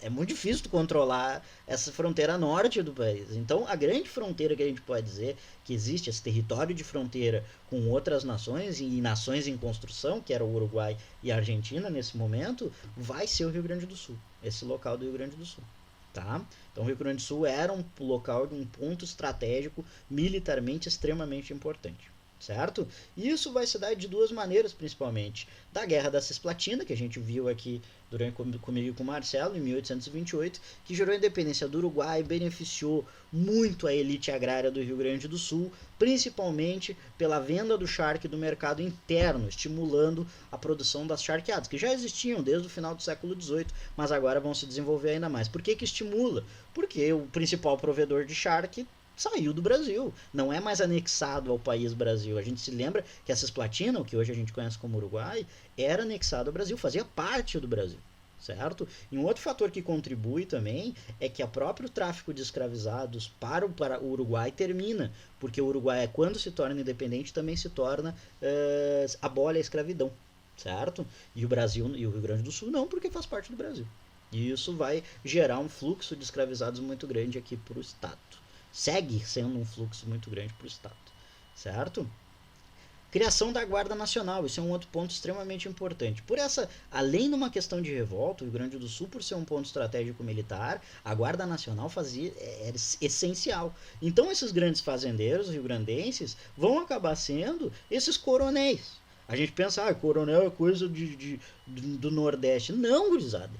É muito difícil tu controlar essa fronteira norte do país. Então, a grande fronteira que a gente pode dizer que existe, esse território de fronteira com outras nações e nações em construção, que era o Uruguai e a Argentina nesse momento, vai ser o Rio Grande do Sul, esse local do Rio Grande do Sul. Tá? Então, o Rio Grande do Sul era um local de um ponto estratégico militarmente extremamente importante. certo? E isso vai se dar de duas maneiras, principalmente. Da Guerra da Cisplatina, que a gente viu aqui comigo e com o Marcelo, em 1828, que gerou a independência do Uruguai, beneficiou muito a elite agrária do Rio Grande do Sul, principalmente pela venda do charque do mercado interno, estimulando a produção das charqueadas, que já existiam desde o final do século XVIII, mas agora vão se desenvolver ainda mais. Por que estimula? Porque o principal provedor de charque saiu do Brasil, não é mais anexado ao país Brasil. A gente se lembra que a Cisplatina, o que hoje a gente conhece como Uruguai, era anexado ao Brasil, fazia parte do Brasil, certo? E um outro fator que contribui também é que o próprio tráfico de escravizados para o Uruguai termina, porque o Uruguai, quando se torna independente, também se torna, abole a escravidão, certo? E o Brasil e o Rio Grande do Sul não, porque faz parte do Brasil. E isso vai gerar um fluxo de escravizados muito grande aqui para o Estado. Segue sendo um fluxo muito grande para o Estado, certo? Criação da Guarda Nacional, isso é um outro ponto extremamente importante. Por essa, além de uma questão de revolta, o Rio Grande do Sul, por ser um ponto estratégico militar, a Guarda Nacional era essencial. Então esses grandes fazendeiros rio-grandenses vão acabar sendo esses coronéis. A gente pensa, coronel é coisa do Nordeste. Não, gurizada.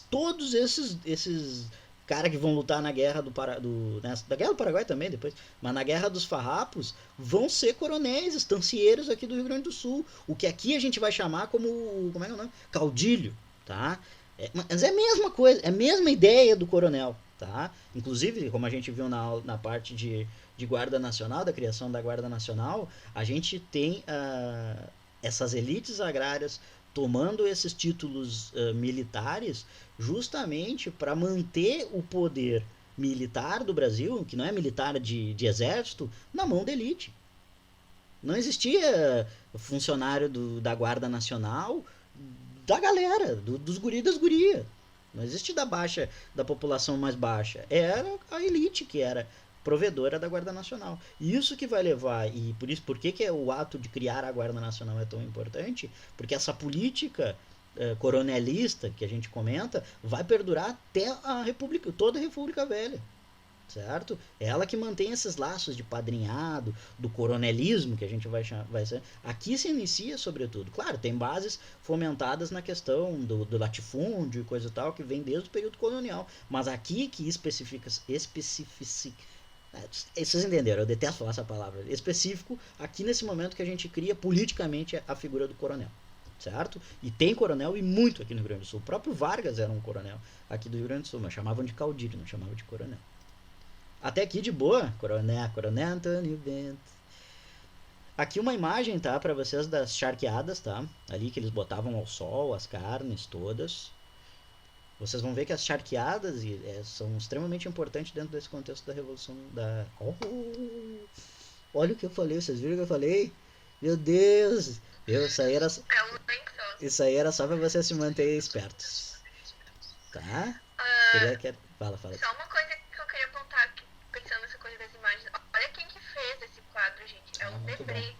Todos esses caras que vão lutar na guerra da Guerra do Paraguai também depois, mas na Guerra dos Farrapos, vão ser coronéis, estancieiros aqui do Rio Grande do Sul. O que aqui a gente vai chamar como é que é o nome? Caudilho, tá? Mas é a mesma coisa, é a mesma ideia do coronel, tá? Inclusive, como a gente viu na parte de Guarda Nacional, da criação da Guarda Nacional, a gente tem essas elites agrárias tomando esses títulos militares justamente para manter o poder militar do Brasil, que não é militar de exército, na mão da elite. Não existia funcionário da Guarda Nacional da galera, dos guri das gurias. Não existe da população mais baixa. Era a elite que era provedora da Guarda Nacional. E isso que vai levar, e por que o ato de criar a Guarda Nacional é tão importante? Porque essa política coronelista que a gente comenta vai perdurar até toda a República Velha, certo? É ela que mantém esses laços de padrinhado, do coronelismo, que a gente vai ser. Aqui se inicia, sobretudo. Claro, tem bases fomentadas na questão do latifúndio e coisa e tal, que vem desde o período colonial. Mas aqui que especifica vocês entenderam, eu detesto falar essa palavra. Específico, aqui nesse momento que a gente cria politicamente a figura do coronel, certo? E tem coronel e muito aqui no Rio Grande do Sul. O próprio Vargas era um coronel aqui do Rio Grande do Sul, mas chamavam de caudilho, não chamavam de coronel. Até aqui de boa, coronel Antônio Bento. Aqui uma imagem, tá, para vocês das charqueadas, tá? Ali que eles botavam ao sol as carnes todas. Vocês vão ver que as charqueadas são extremamente importantes dentro desse contexto da Revolução da... olha o que eu falei, vocês viram o que eu falei? Meu Deus! Isso aí era só pra vocês se manterem espertos. Tá? Fala. Só uma coisa que eu queria apontar, pensando nessa coisa das imagens. Olha quem que fez esse quadro, gente. É o Debré.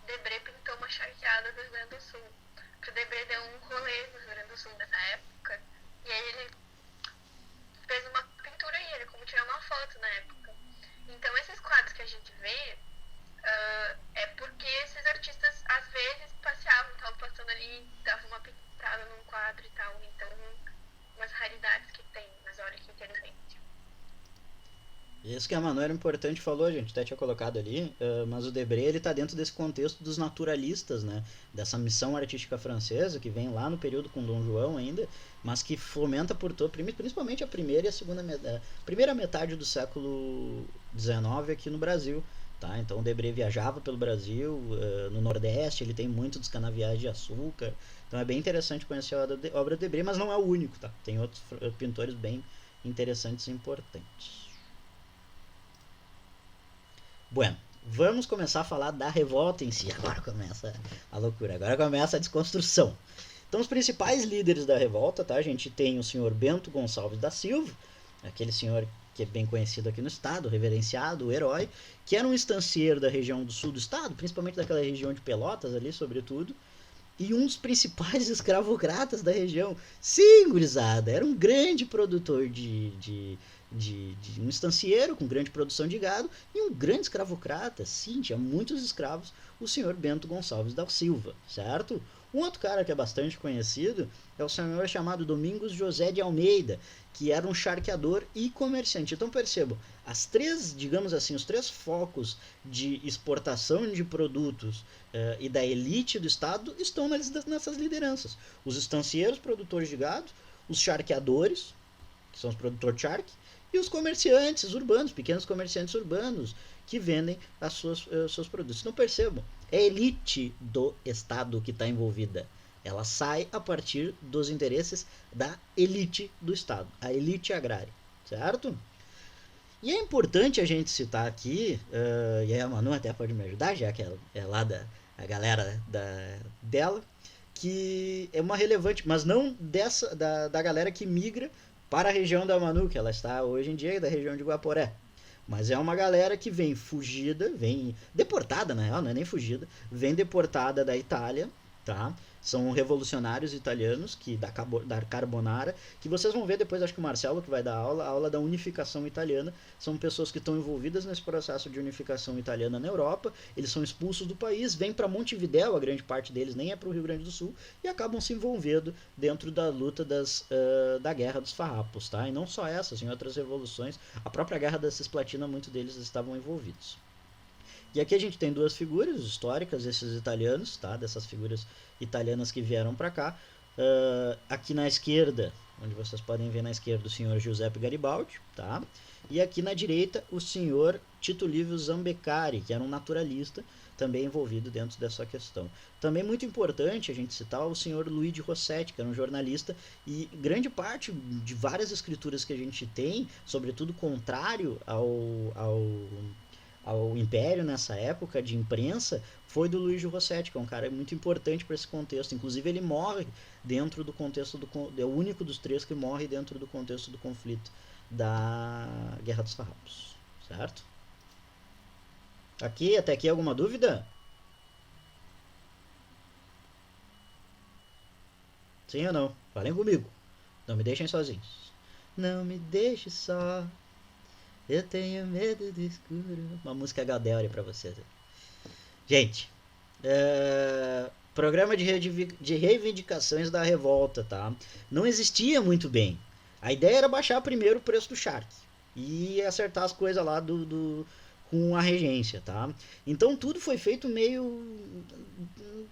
Debré pintou uma charqueada do Rio Grande do Sul. O Debré deu um rolê no Rio Grande do Sul nessa época. E aí ele fez uma pintura aí, como tirar uma foto na época. Então esses quadros que a gente vê é porque esses artistas às vezes passeavam, estavam passando ali, davam uma pintada num quadro e tal. Então, umas raridades que tem, mas olha que interessante. Isso que a Manoela importante falou, a gente até tinha colocado ali, mas o Debré ele tá dentro desse contexto dos naturalistas, né? Dessa missão artística francesa que vem lá no período com Dom João ainda, mas que fomenta por todo, principalmente a primeira e a segunda primeira metade do século XIX aqui no Brasil, tá? Então o Debré viajava pelo Brasil, no Nordeste ele tem muito dos canaviais de açúcar, então é bem interessante conhecer a obra do Debré, mas não é o único, tá? Tem outros pintores bem interessantes e importantes. Bueno, vamos começar a falar da revolta em si. Agora começa a loucura, agora começa a desconstrução. Então, os principais líderes da revolta, tá? A gente tem o senhor Bento Gonçalves da Silva, aquele senhor que é bem conhecido aqui no estado, reverenciado, o herói, que era um estancieiro da região do sul do estado, principalmente daquela região de Pelotas ali, sobretudo, e um dos principais escravocratas da região. Sim, gurizada, era um grande produtor de de um estancieiro com grande produção de gado e um grande escravocrata, sim, tinha muitos escravos, o senhor Bento Gonçalves da Silva, certo? Um outro cara que é bastante conhecido é o senhor chamado Domingos José de Almeida, que era um charqueador e comerciante. Então percebam, as três, digamos assim, os três focos de exportação de produtos e da elite do Estado estão nessas lideranças. Os estancieiros produtores de gado, os charqueadores, que são os produtores de charque, e os comerciantes urbanos, pequenos comerciantes urbanos, que vendem seus produtos. Não percebam, é a elite do Estado que está envolvida. Ela sai a partir dos interesses da elite do Estado, a elite agrária, certo? E é importante a gente citar aqui, e aí a Manu até pode me ajudar, já que ela é lá a galera dela, que é uma relevante, mas não da galera que migra para a região da Manu, que ela está hoje em dia, da região de Guaporé. Mas é uma galera que vem fugida, vem deportada, na real, não é nem fugida, vem deportada da Itália, tá? São revolucionários italianos da Carbonara, que vocês vão ver depois, acho que o Marcelo que vai dar a aula da unificação italiana. São pessoas que estão envolvidas nesse processo de unificação italiana na Europa. Eles são expulsos do país, vêm para Montevidéu, a grande parte deles nem é para o Rio Grande do Sul, e acabam se envolvendo dentro da luta da Guerra dos Farrapos, tá? E não só essas, em outras revoluções, a própria Guerra da Cisplatina, muitos deles estavam envolvidos. E aqui a gente tem duas figuras históricas, esses italianos, tá? Dessas figuras italianas que vieram para cá. Aqui na esquerda, onde vocês podem ver na esquerda o senhor Giuseppe Garibaldi, tá? E aqui na direita o senhor Tito Livio Zambeccari, que era um naturalista, também envolvido dentro dessa questão. Também muito importante a gente citar o senhor Luigi Rossetti, que era um jornalista, e grande parte de várias escrituras que a gente tem, sobretudo contrário ao Império nessa época de imprensa, foi do Luigi Rossetti, que é um cara muito importante para esse contexto. Inclusive ele morre dentro do contexto é o único dos três que morre dentro do contexto do conflito da Guerra dos Farrapos, certo? Até aqui alguma dúvida? Sim ou não? Falem comigo. Não me deixem sozinhos. Não me deixe só. Eu tenho medo do escuro. Uma música Gadelha pra vocês. Gente, programa de reivindicações da revolta, tá? Não existia muito bem. A ideia era baixar primeiro o preço do charque e acertar as coisas lá com a regência, tá? Então tudo foi feito meio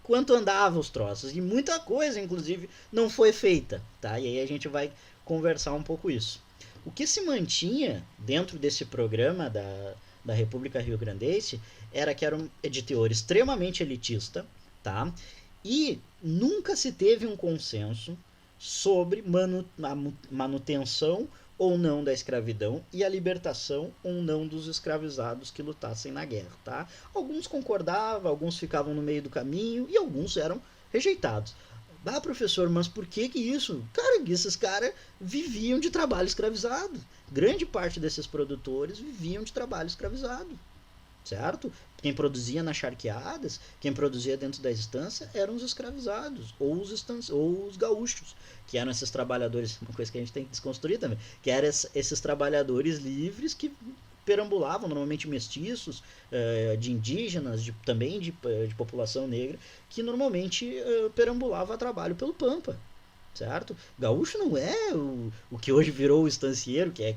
enquanto andava os troços e muita coisa, inclusive, não foi feita, tá? E aí a gente vai conversar um pouco isso. O que se mantinha dentro desse programa da República Rio-Grandense era de teor extremamente elitista, tá? E nunca se teve um consenso sobre a manutenção ou não da escravidão e a libertação ou não dos escravizados que lutassem na guerra, tá? Alguns concordavam, alguns ficavam no meio do caminho e alguns eram rejeitados. Ah, professor, mas por que isso? Cara, esses caras viviam de trabalho escravizado. Grande parte desses produtores viviam de trabalho escravizado, certo? Quem produzia nas charqueadas, quem produzia dentro da estância eram os escravizados, ou os gaúchos, que eram esses trabalhadores, uma coisa que a gente tem que desconstruir também, que eram esses trabalhadores livres que perambulavam, normalmente mestiços, de indígenas, também de população negra, que normalmente perambulava a trabalho pelo Pampa, certo? Gaúcho não é o que hoje virou o estancieiro, que é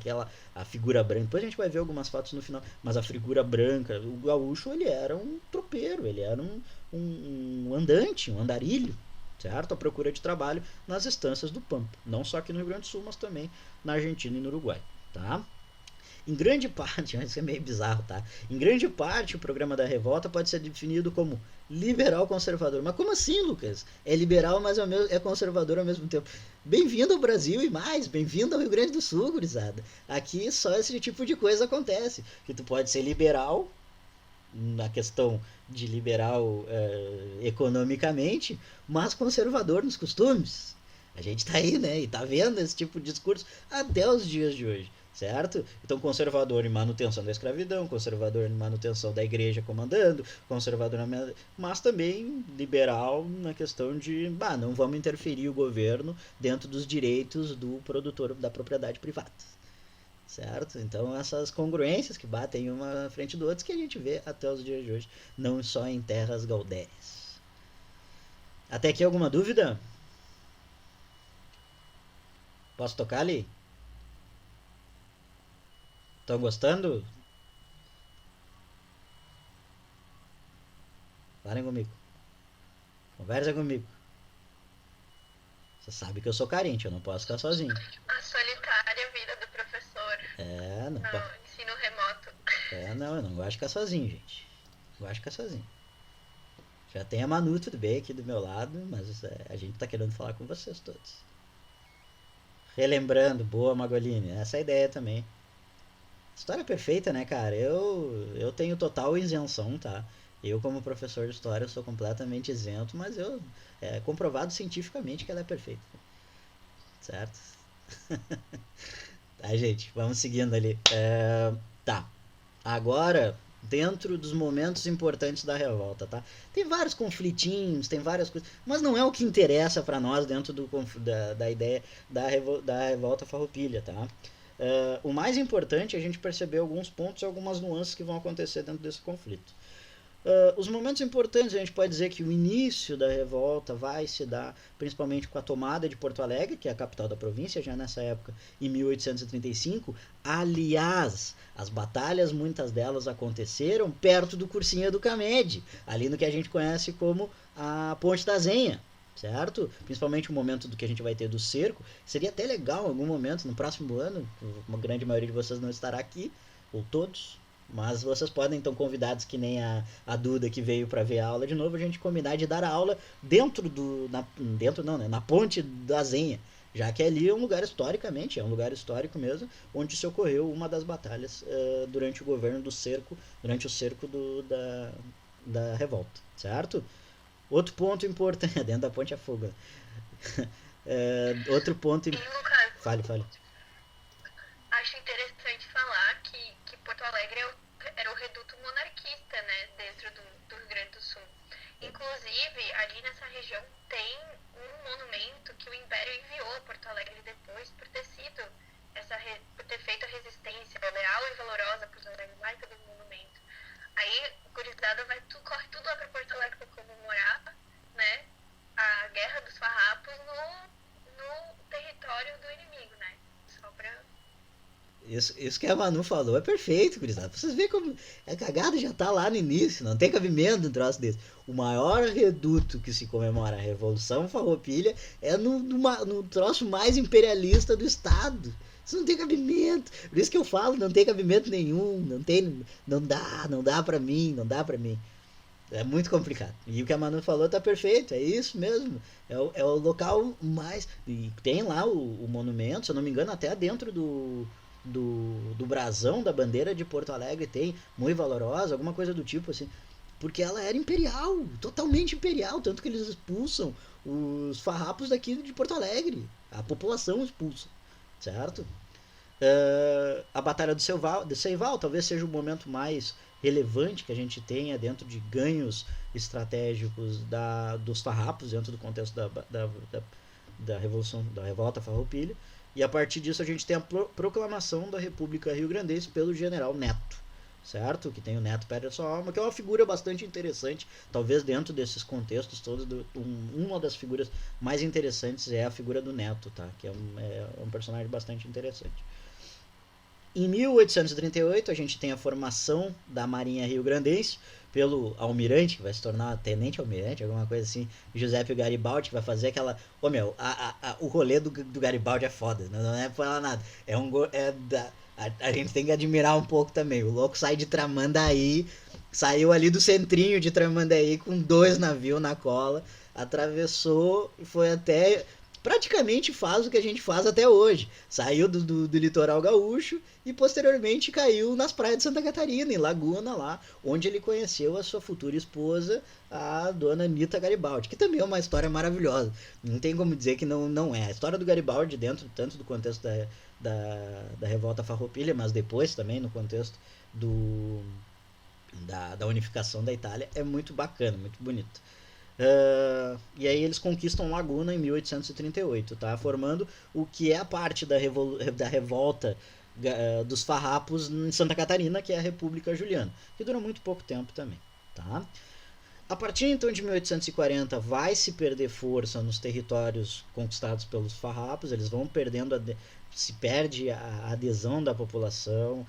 a figura branca. Depois a gente vai ver algumas fotos no final, mas a figura branca, o gaúcho, ele era um tropeiro, ele era um andante, um andarilho, certo? À procura de trabalho nas estâncias do Pampa, não só aqui no Rio Grande do Sul, mas também na Argentina e no Uruguai, tá? Em grande parte, isso é meio bizarro, tá? Em grande parte, o programa da revolta pode ser definido como liberal conservador. Mas como assim, Lucas? É liberal, mas é conservador ao mesmo tempo. Bem-vindo ao Brasil e mais, bem-vindo ao Rio Grande do Sul, gurizada. Aqui só esse tipo de coisa acontece. Que tu pode ser liberal, na questão de liberal economicamente, mas conservador nos costumes. A gente tá aí, né? E tá vendo esse tipo de discurso até os dias de hoje. Certo? Então, conservador em manutenção da escravidão, conservador em manutenção da igreja comandando, conservador mas também liberal na questão de não vamos interferir o governo dentro dos direitos do produtor da propriedade privada. certo? Então essas congruências que batem uma na frente do outro que a gente vê até os dias de hoje, não só em terras gaudérias. Até aqui alguma dúvida? Posso tocar ali? Estão gostando? Falem comigo. Conversa comigo. Você sabe que eu sou carente, eu não posso ficar sozinho. A solitária vida do professor É, não. no ensino remoto. Não, eu não gosto de ficar sozinho, gente. Não gosto de ficar sozinho. Já tem a Manu, tudo bem, aqui do meu lado, mas a gente tá querendo falar com vocês todos. Relembrando, boa Magoline, essa é a ideia também. História perfeita, né, cara? Eu tenho total isenção, tá? Eu, como professor de história, sou completamente isento, mas é comprovado cientificamente que ela é perfeita. Certo? Tá, gente, vamos seguindo ali. Tá. Agora, dentro dos momentos importantes da revolta, tá? Tem vários conflitinhos, tem várias coisas, mas não é o que interessa para nós dentro da ideia da revolta farroupilha, tá? O mais importante é a gente perceber alguns pontos e algumas nuances que vão acontecer dentro desse conflito. Os momentos importantes, a gente pode dizer que o início da revolta vai se dar principalmente com a tomada de Porto Alegre, que é a capital da província, já nessa época, em 1835. Aliás, as batalhas, muitas delas aconteceram perto do Cursinho do Camed, ali no que a gente conhece como a Ponte da Zenha, certo? Principalmente o momento do que a gente vai ter do cerco. Seria até legal em algum momento, no próximo ano, uma grande maioria de vocês não estará aqui, ou todos, mas vocês podem, então, convidados que nem a Duda que veio para ver a aula de novo, a gente combinar de dar a aula na ponte da Zenha, já que ali é um lugar historicamente, é um lugar histórico mesmo, onde se ocorreu uma das batalhas durante o governo do cerco, durante o cerco da revolta, certo? Outro ponto importante, dentro da ponte é fogo. Outro ponto... Fale. Acho interessante falar que Porto Alegre era o reduto monarquista, né, dentro do Rio Grande do Sul. Inclusive, ali nessa região tem um monumento que o Império enviou a Porto Alegre depois por ter feito a resistência leal e valorosa a Porto Alegre, baita do monumento. Aí, gurizada, corre tudo lá para Porto Alegre para comemorar, né, a Guerra dos Farrapos no território do inimigo, né, só para... Isso que a Manu falou é perfeito, gurizada. Vocês veem como a cagada já tá lá no início, não tem cabimento um troço desse. O maior reduto que se comemora a Revolução Farroupilha é no troço mais imperialista do Estado. Isso não tem cabimento. Por isso que eu falo, não tem cabimento nenhum, não dá pra mim. É muito complicado. E o que a Manu falou tá perfeito, é isso mesmo. É o local mais... E tem lá o monumento, se eu não me engano, até dentro do brasão da bandeira de Porto Alegre tem muito valorosa, alguma coisa do tipo assim, porque ela era imperial, totalmente imperial, tanto que eles expulsam os farrapos daqui de Porto Alegre, a população expulsa, certo? A Batalha do Seival talvez seja o momento mais relevante que a gente tenha dentro de ganhos estratégicos dos farrapos dentro do contexto da Revolução, da Revolta Farroupilha. E a partir disso a gente tem a proclamação da República Rio-Grandense pelo general Neto, certo? Que tem o Neto Pérez Sua Alma, que é uma figura bastante interessante, talvez dentro desses contextos todos, uma das figuras mais interessantes é a figura do Neto, tá? Que é um personagem bastante interessante. Em 1838 a gente tem a formação da Marinha Rio-Grandense pelo almirante, que vai se tornar tenente almirante, alguma coisa assim, Giuseppe Garibaldi, que vai fazer aquela... o rolê do Garibaldi é foda, não é pra falar nada. A gente tem que admirar um pouco também. O louco sai de Tramandaí, saiu ali do centrinho de Tramandaí com 2 navios na cola, atravessou e foi até... Praticamente faz o que a gente faz até hoje. Saiu do litoral gaúcho e posteriormente caiu nas praias de Santa Catarina, em Laguna lá, onde ele conheceu a sua futura esposa, a dona Anita Garibaldi, que também é uma história maravilhosa. Não tem como dizer que não é. A história do Garibaldi dentro tanto do contexto da Revolta Farroupilha, mas depois também no contexto da unificação da Itália, é muito bacana, muito bonito. E aí eles conquistam Laguna em 1838, tá? Formando o que é a parte da revolta dos farrapos em Santa Catarina, que é a República Juliana, que durou muito pouco tempo também, tá? A partir então de 1840 vai se perder força nos territórios conquistados pelos farrapos, eles vão perdendo, se perde a adesão da população,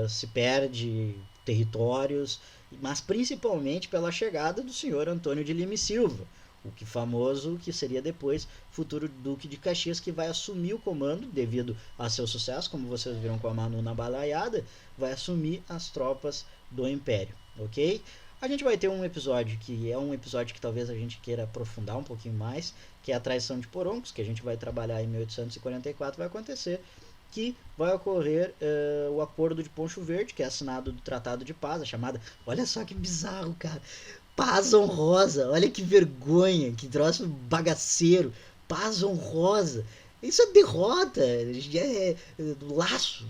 se perde territórios, mas principalmente pela chegada do senhor Antônio de Lima e Silva, o que famoso que seria depois futuro Duque de Caxias, que vai assumir o comando devido a seu sucesso, como vocês viram com a Manu na balaiada, vai assumir as tropas do Império, ok? A gente vai ter um episódio que é um episódio que talvez a gente queira aprofundar um pouquinho mais, que é a traição de Poroncos, que a gente vai trabalhar em 1844, vai acontecer, que vai ocorrer o Acordo de Poncho Verde, que é assinado do Tratado de Paz, a chamada, olha só que bizarro, cara, paz honrosa, olha que vergonha, que troço bagaceiro, paz honrosa, isso é derrota, é laço,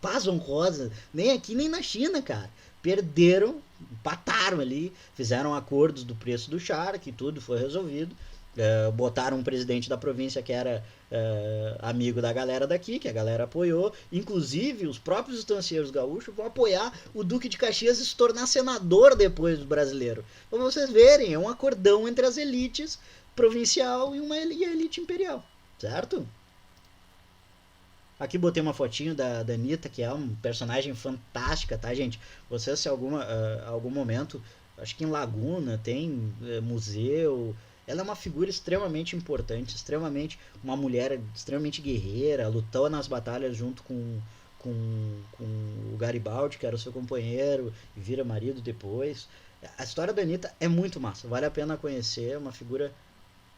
paz honrosa, nem aqui nem na China, cara, perderam, empataram ali, fizeram acordos do preço do charque, tudo foi resolvido, botaram um presidente da província que era amigo da galera daqui, que a galera apoiou, inclusive os próprios estancieiros gaúchos vão apoiar o Duque de Caxias se tornar senador depois do brasileiro. Pra vocês verem, é um acordão entre as elites provincial e a elite imperial, certo? Aqui botei uma fotinho da Anitta, que é um personagem fantástica, tá, gente? Vocês, se algum momento, acho que em Laguna tem museu. Ela é uma figura extremamente importante, extremamente uma mulher extremamente guerreira, lutou nas batalhas junto com o Garibaldi, que era o seu companheiro, e vira marido depois. A história da Anitta é muito massa, vale a pena conhecer, é uma figura.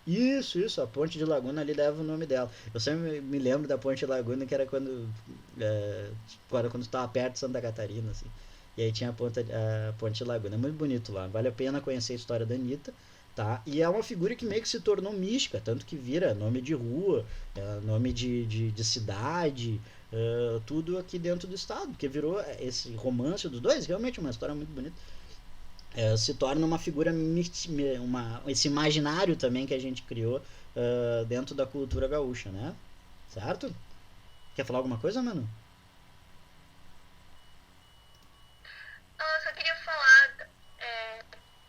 Isso, a Ponte de Laguna ali leva o nome dela. Eu sempre me lembro da Ponte de Laguna, que era quando estava perto de Santa Catarina, assim. E aí tinha a Ponte de Laguna. É muito bonito lá. Vale a pena conhecer a história da Anitta, tá? E é uma figura que meio que se tornou mística, tanto que vira nome de rua, nome de cidade, tudo aqui dentro do estado, porque virou esse romance dos dois, realmente uma história muito bonita. Se torna uma figura, esse imaginário também que a gente criou dentro da cultura gaúcha, né? Certo? Quer falar alguma coisa, mano? Eu só queria falar,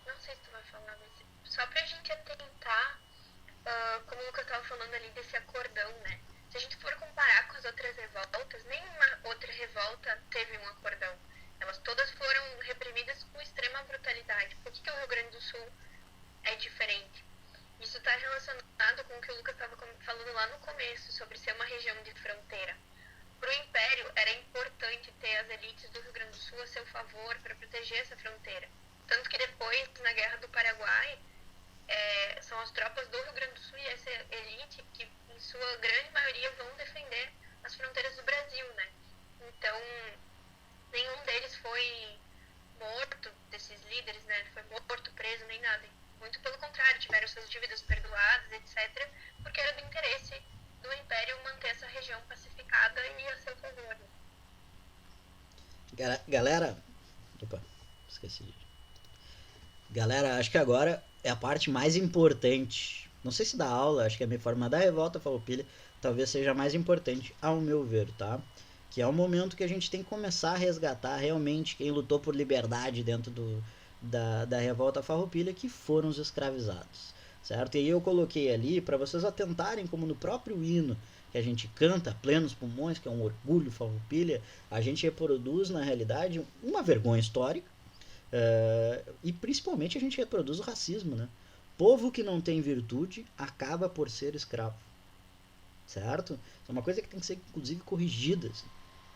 não sei se tu vai falar, mas só pra gente atentar, como o Lucas estava falando ali desse acordão, né? Se a gente for comparar com as outras revoltas, nenhuma outra revolta teve um acordão. Elas todas foram reprimidas com extrema brutalidade. Por que o Rio Grande do Sul é diferente? Isso está relacionado com o que o Lucas estava falando lá no começo, sobre ser uma região de fronteira. Para o Império, era importante ter as elites do Rio Grande do Sul a seu favor para proteger essa fronteira. Tanto que depois, na Guerra do Paraguai, são as tropas do Rio Grande do Sul e essa elite que, em sua grande maioria, vão defender as fronteiras do Brasil, né? Então, nenhum deles foi morto, desses líderes, né? Foi morto, preso, nem nada. Muito pelo contrário, tiveram suas dívidas perdoadas, etc., porque era do interesse do Império manter essa região pacificada e a seu favor. Galera, opa, esqueci. Galera, acho que agora é a parte mais importante. Não sei se da aula, acho que a minha forma da revolta farroupilha talvez seja a mais importante, ao meu ver, tá? Que é o momento que a gente tem que começar a resgatar realmente quem lutou por liberdade dentro da revolta farroupilha, que foram os escravizados, certo? E aí eu coloquei ali para vocês atentarem como no próprio hino que a gente canta a plenos pulmões, que é um orgulho farroupilha, a gente reproduz na realidade uma vergonha histórica, e principalmente a gente reproduz o racismo, né? Povo que não tem virtude acaba por ser escravo, certo? Isso é uma coisa que tem que ser inclusive corrigida, assim.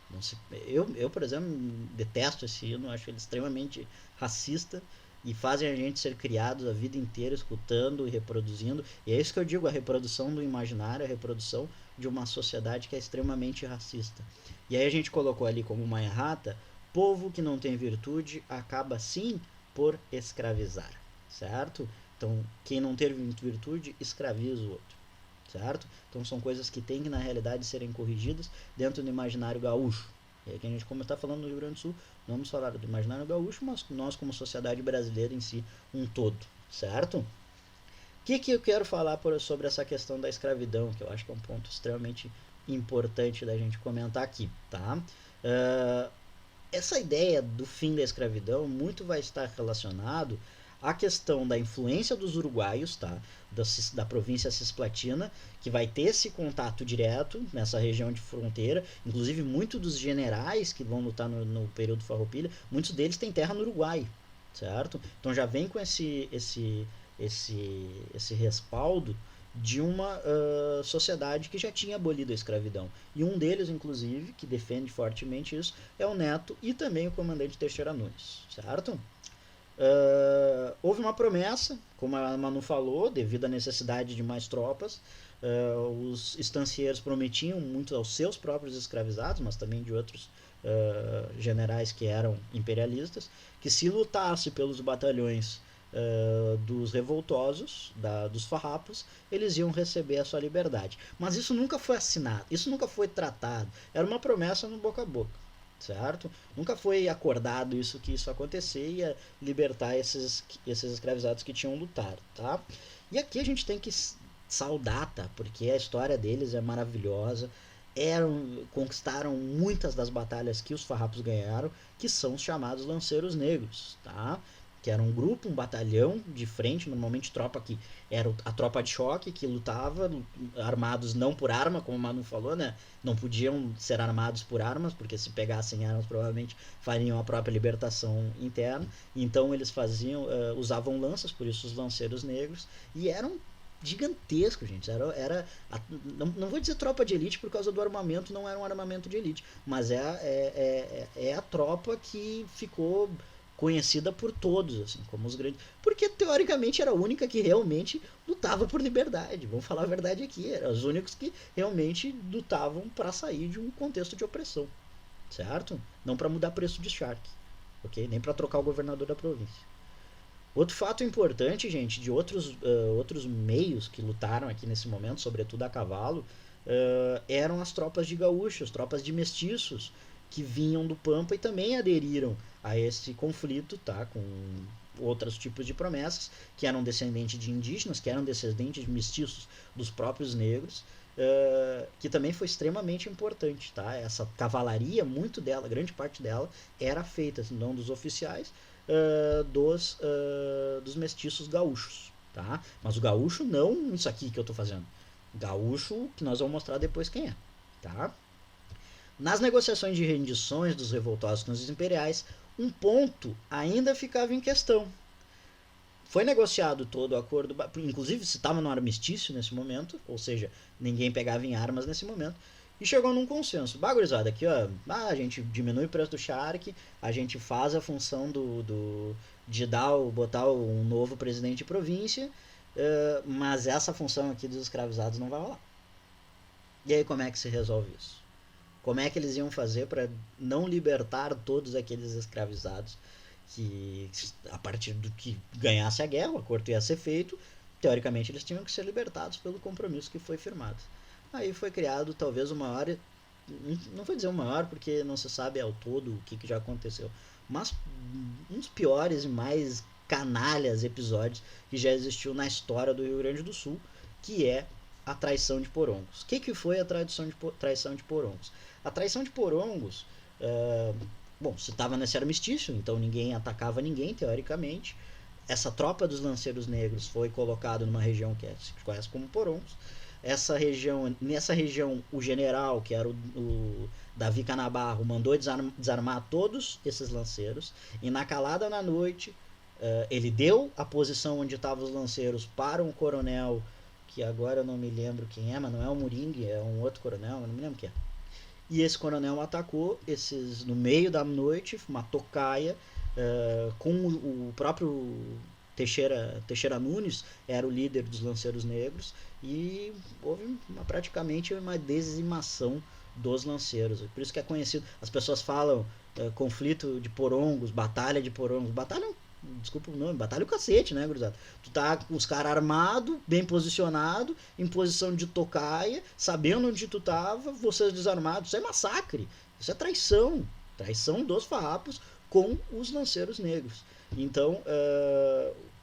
Não se, eu, por exemplo, detesto esse hino, acho ele extremamente racista e fazem a gente ser criados a vida inteira escutando e reproduzindo. E é isso que eu digo, a reprodução do imaginário, a reprodução de uma sociedade que é extremamente racista. E aí a gente colocou ali como uma errata, povo que não tem virtude acaba sim por escravizar, certo? Então, quem não ter virtude escraviza o outro, certo? Então são coisas que têm que na realidade serem corrigidas dentro do imaginário gaúcho. E aí que a gente, como está falando no Rio Grande do Sul, não vamos falar do imaginário gaúcho, mas nós como sociedade brasileira em si um todo, certo? O que eu quero falar sobre essa questão da escravidão, que eu acho que é um ponto extremamente importante da gente comentar aqui, tá? Essa ideia do fim da escravidão muito vai estar relacionado à questão da influência dos uruguaios, tá? Da província cisplatina, que vai ter esse contato direto nessa região de fronteira. Inclusive, muitos dos generais que vão lutar no período Farroupilha, muitos deles têm terra no Uruguai, certo? Então já vem com esse respaldo de uma sociedade que já tinha abolido a escravidão. E um deles, inclusive, que defende fortemente isso, é o Neto e também o comandante Teixeira Nunes, certo? Houve uma promessa, como a Manu falou, devido à necessidade de mais tropas. Os estancieiros prometiam muito aos seus próprios escravizados, mas também de outros generais que eram imperialistas, que se lutasse pelos batalhões dos revoltosos, dos farrapos, eles iam receber a sua liberdade. Mas isso nunca foi assinado, isso nunca foi tratado. Era uma promessa no boca a boca, certo? Nunca foi acordado isso, que isso aconteceria, libertar esses escravizados que tinham lutado, tá? E aqui a gente tem que saudar, tá? Porque a história deles é maravilhosa. Conquistaram muitas das batalhas que os farrapos ganharam, que são os chamados lanceiros negros, tá? Que era um grupo, um batalhão de frente, normalmente tropa que era a tropa de choque, que lutava armados não por arma, como o Manu falou, né? Não podiam ser armados por armas, porque se pegassem armas provavelmente fariam a própria libertação interna. Então eles usavam lanças, por isso os lanceiros negros, e eram gigantesco, gente. Não vou dizer tropa de elite, por causa do armamento, não era um armamento de elite, mas é a tropa que ficou conhecida por todos, assim, como os grandes, porque teoricamente era a única que realmente lutava por liberdade. Vamos falar a verdade aqui, eram os únicos que realmente lutavam para sair de um contexto de opressão, certo? Não para mudar preço de charque, ok? Nem para trocar o governador da província. Outro fato importante, gente, de outros meios que lutaram aqui nesse momento, sobretudo a cavalo, eram as tropas de gaúchos, tropas de mestiços, que vinham do Pampa e também aderiram a esse conflito, tá? Com outros tipos de promessas, que eram descendentes de indígenas, que eram descendentes de mestiços dos próprios negros, que também foi extremamente importante, tá? Essa cavalaria, muito dela, grande parte dela, era feita, não dos oficiais, dos mestiços gaúchos, tá? Mas o gaúcho não isso aqui que eu tô fazendo. Gaúcho, que nós vamos mostrar depois quem é, tá? Nas negociações de rendições dos revoltosos com os imperiais, um ponto ainda ficava em questão. Foi negociado todo o acordo, inclusive se estava no armistício nesse momento, ou seja, ninguém pegava em armas nesse momento, e chegou num consenso. Bagurizada, aqui ó, a gente diminui o preço do charque, a gente faz a função de botar um novo presidente de província, mas essa função aqui dos escravizados não vai rolar. E aí como é que se resolve isso? Como é que eles iam fazer para não libertar todos aqueles escravizados que, a partir do que ganhasse a guerra, o acordo ia ser feito, teoricamente eles tinham que ser libertados pelo compromisso que foi firmado. Aí foi criado talvez o maior, não vou dizer o maior porque não se sabe ao todo o que já aconteceu, mas um dos piores e mais canalhas episódios que já existiu na história do Rio Grande do Sul, que é a traição de Porongos. O que foi a traição de Porongos? A traição de Porongos, bom, se estava nesse armistício, então ninguém atacava ninguém, teoricamente. Essa tropa dos lanceiros negros foi colocada numa região que se conhece como Porongos. Nessa região, o general, que era o Davi Canabarro, mandou desarmar todos esses lanceiros, e na calada na noite, ele deu a posição onde estavam os lanceiros para um coronel, que agora eu não me lembro quem é, mas não é o Moringue, é um outro coronel, eu não me lembro quem é. E esse coronel atacou esses no meio da noite, matou Caia, com o próprio Teixeira Nunes, era o líder dos lanceiros negros, e houve praticamente uma dizimação dos lanceiros. Por isso que é conhecido, as pessoas falam conflito de Porongos, batalha de Porongos. Desculpa o nome, batalha o cacete, né, gurizada? Tu tá com os caras armados, bem posicionado, em posição de tocaia, sabendo onde tu tava, vocês desarmados. Isso é massacre, isso é traição. Traição dos farrapos com os lanceiros negros. Então,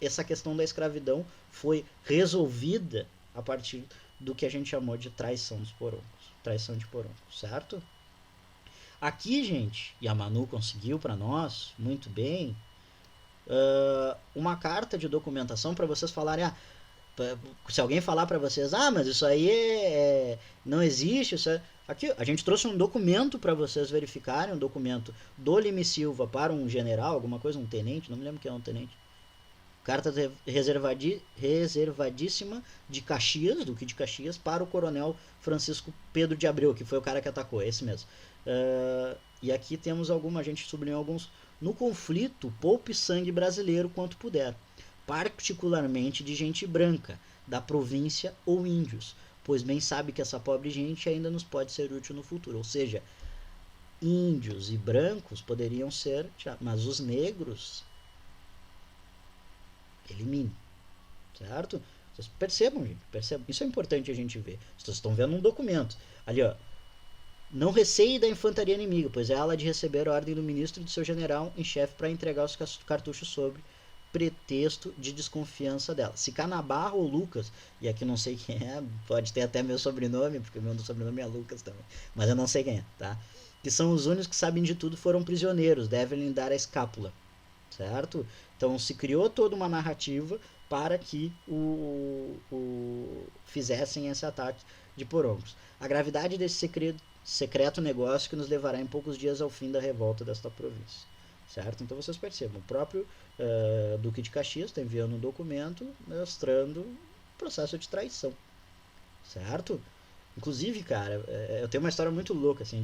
essa questão da escravidão foi resolvida a partir do que a gente chamou de traição dos Porongos. traição de Porongo, certo? Aqui, gente, e a Manu conseguiu para nós, muito bem, uma carta de documentação para vocês falarem, se alguém falar para vocês, mas isso aí não existe, isso aqui a gente trouxe um documento para vocês verificarem, um documento do Lime Silva para um general, alguma coisa, um tenente, não me lembro quem é um tenente, carta reservadíssima de Caxias, Duque de Caxias, para o coronel Francisco Pedro de Abreu, que foi o cara que atacou, esse mesmo. E aqui temos a gente sublinhou alguns. No conflito, poupe sangue brasileiro quanto puder, particularmente de gente branca, da província ou índios, pois bem sabe que essa pobre gente ainda nos pode ser útil no futuro. Ou seja, índios e brancos poderiam ser, mas os negros, elimine, certo? Vocês percebam, gente, percebam. Isso é importante a gente ver. Vocês estão vendo um documento. Ali, ó. Não receie da infantaria inimiga, pois é ela de receber a ordem do ministro e do seu general em chefe para entregar os cartuchos sobre pretexto de desconfiança dela. Se Canabarro ou Lucas, e aqui não sei quem é, pode ter até meu sobrenome, porque meu sobrenome é Lucas também, mas eu não sei quem é, tá? Que são os únicos que sabem de tudo, foram prisioneiros, devem lhe dar a escápula, certo? Então se criou toda uma narrativa para que fizessem esse ataque de Porongos. A gravidade desse secreto negócio que nos levará em poucos dias ao fim da revolta desta província, certo? Então vocês percebam, o próprio Duque de Caxias está enviando um documento mostrando o processo de traição, certo? Inclusive, cara, eu tenho uma história muito louca, assim,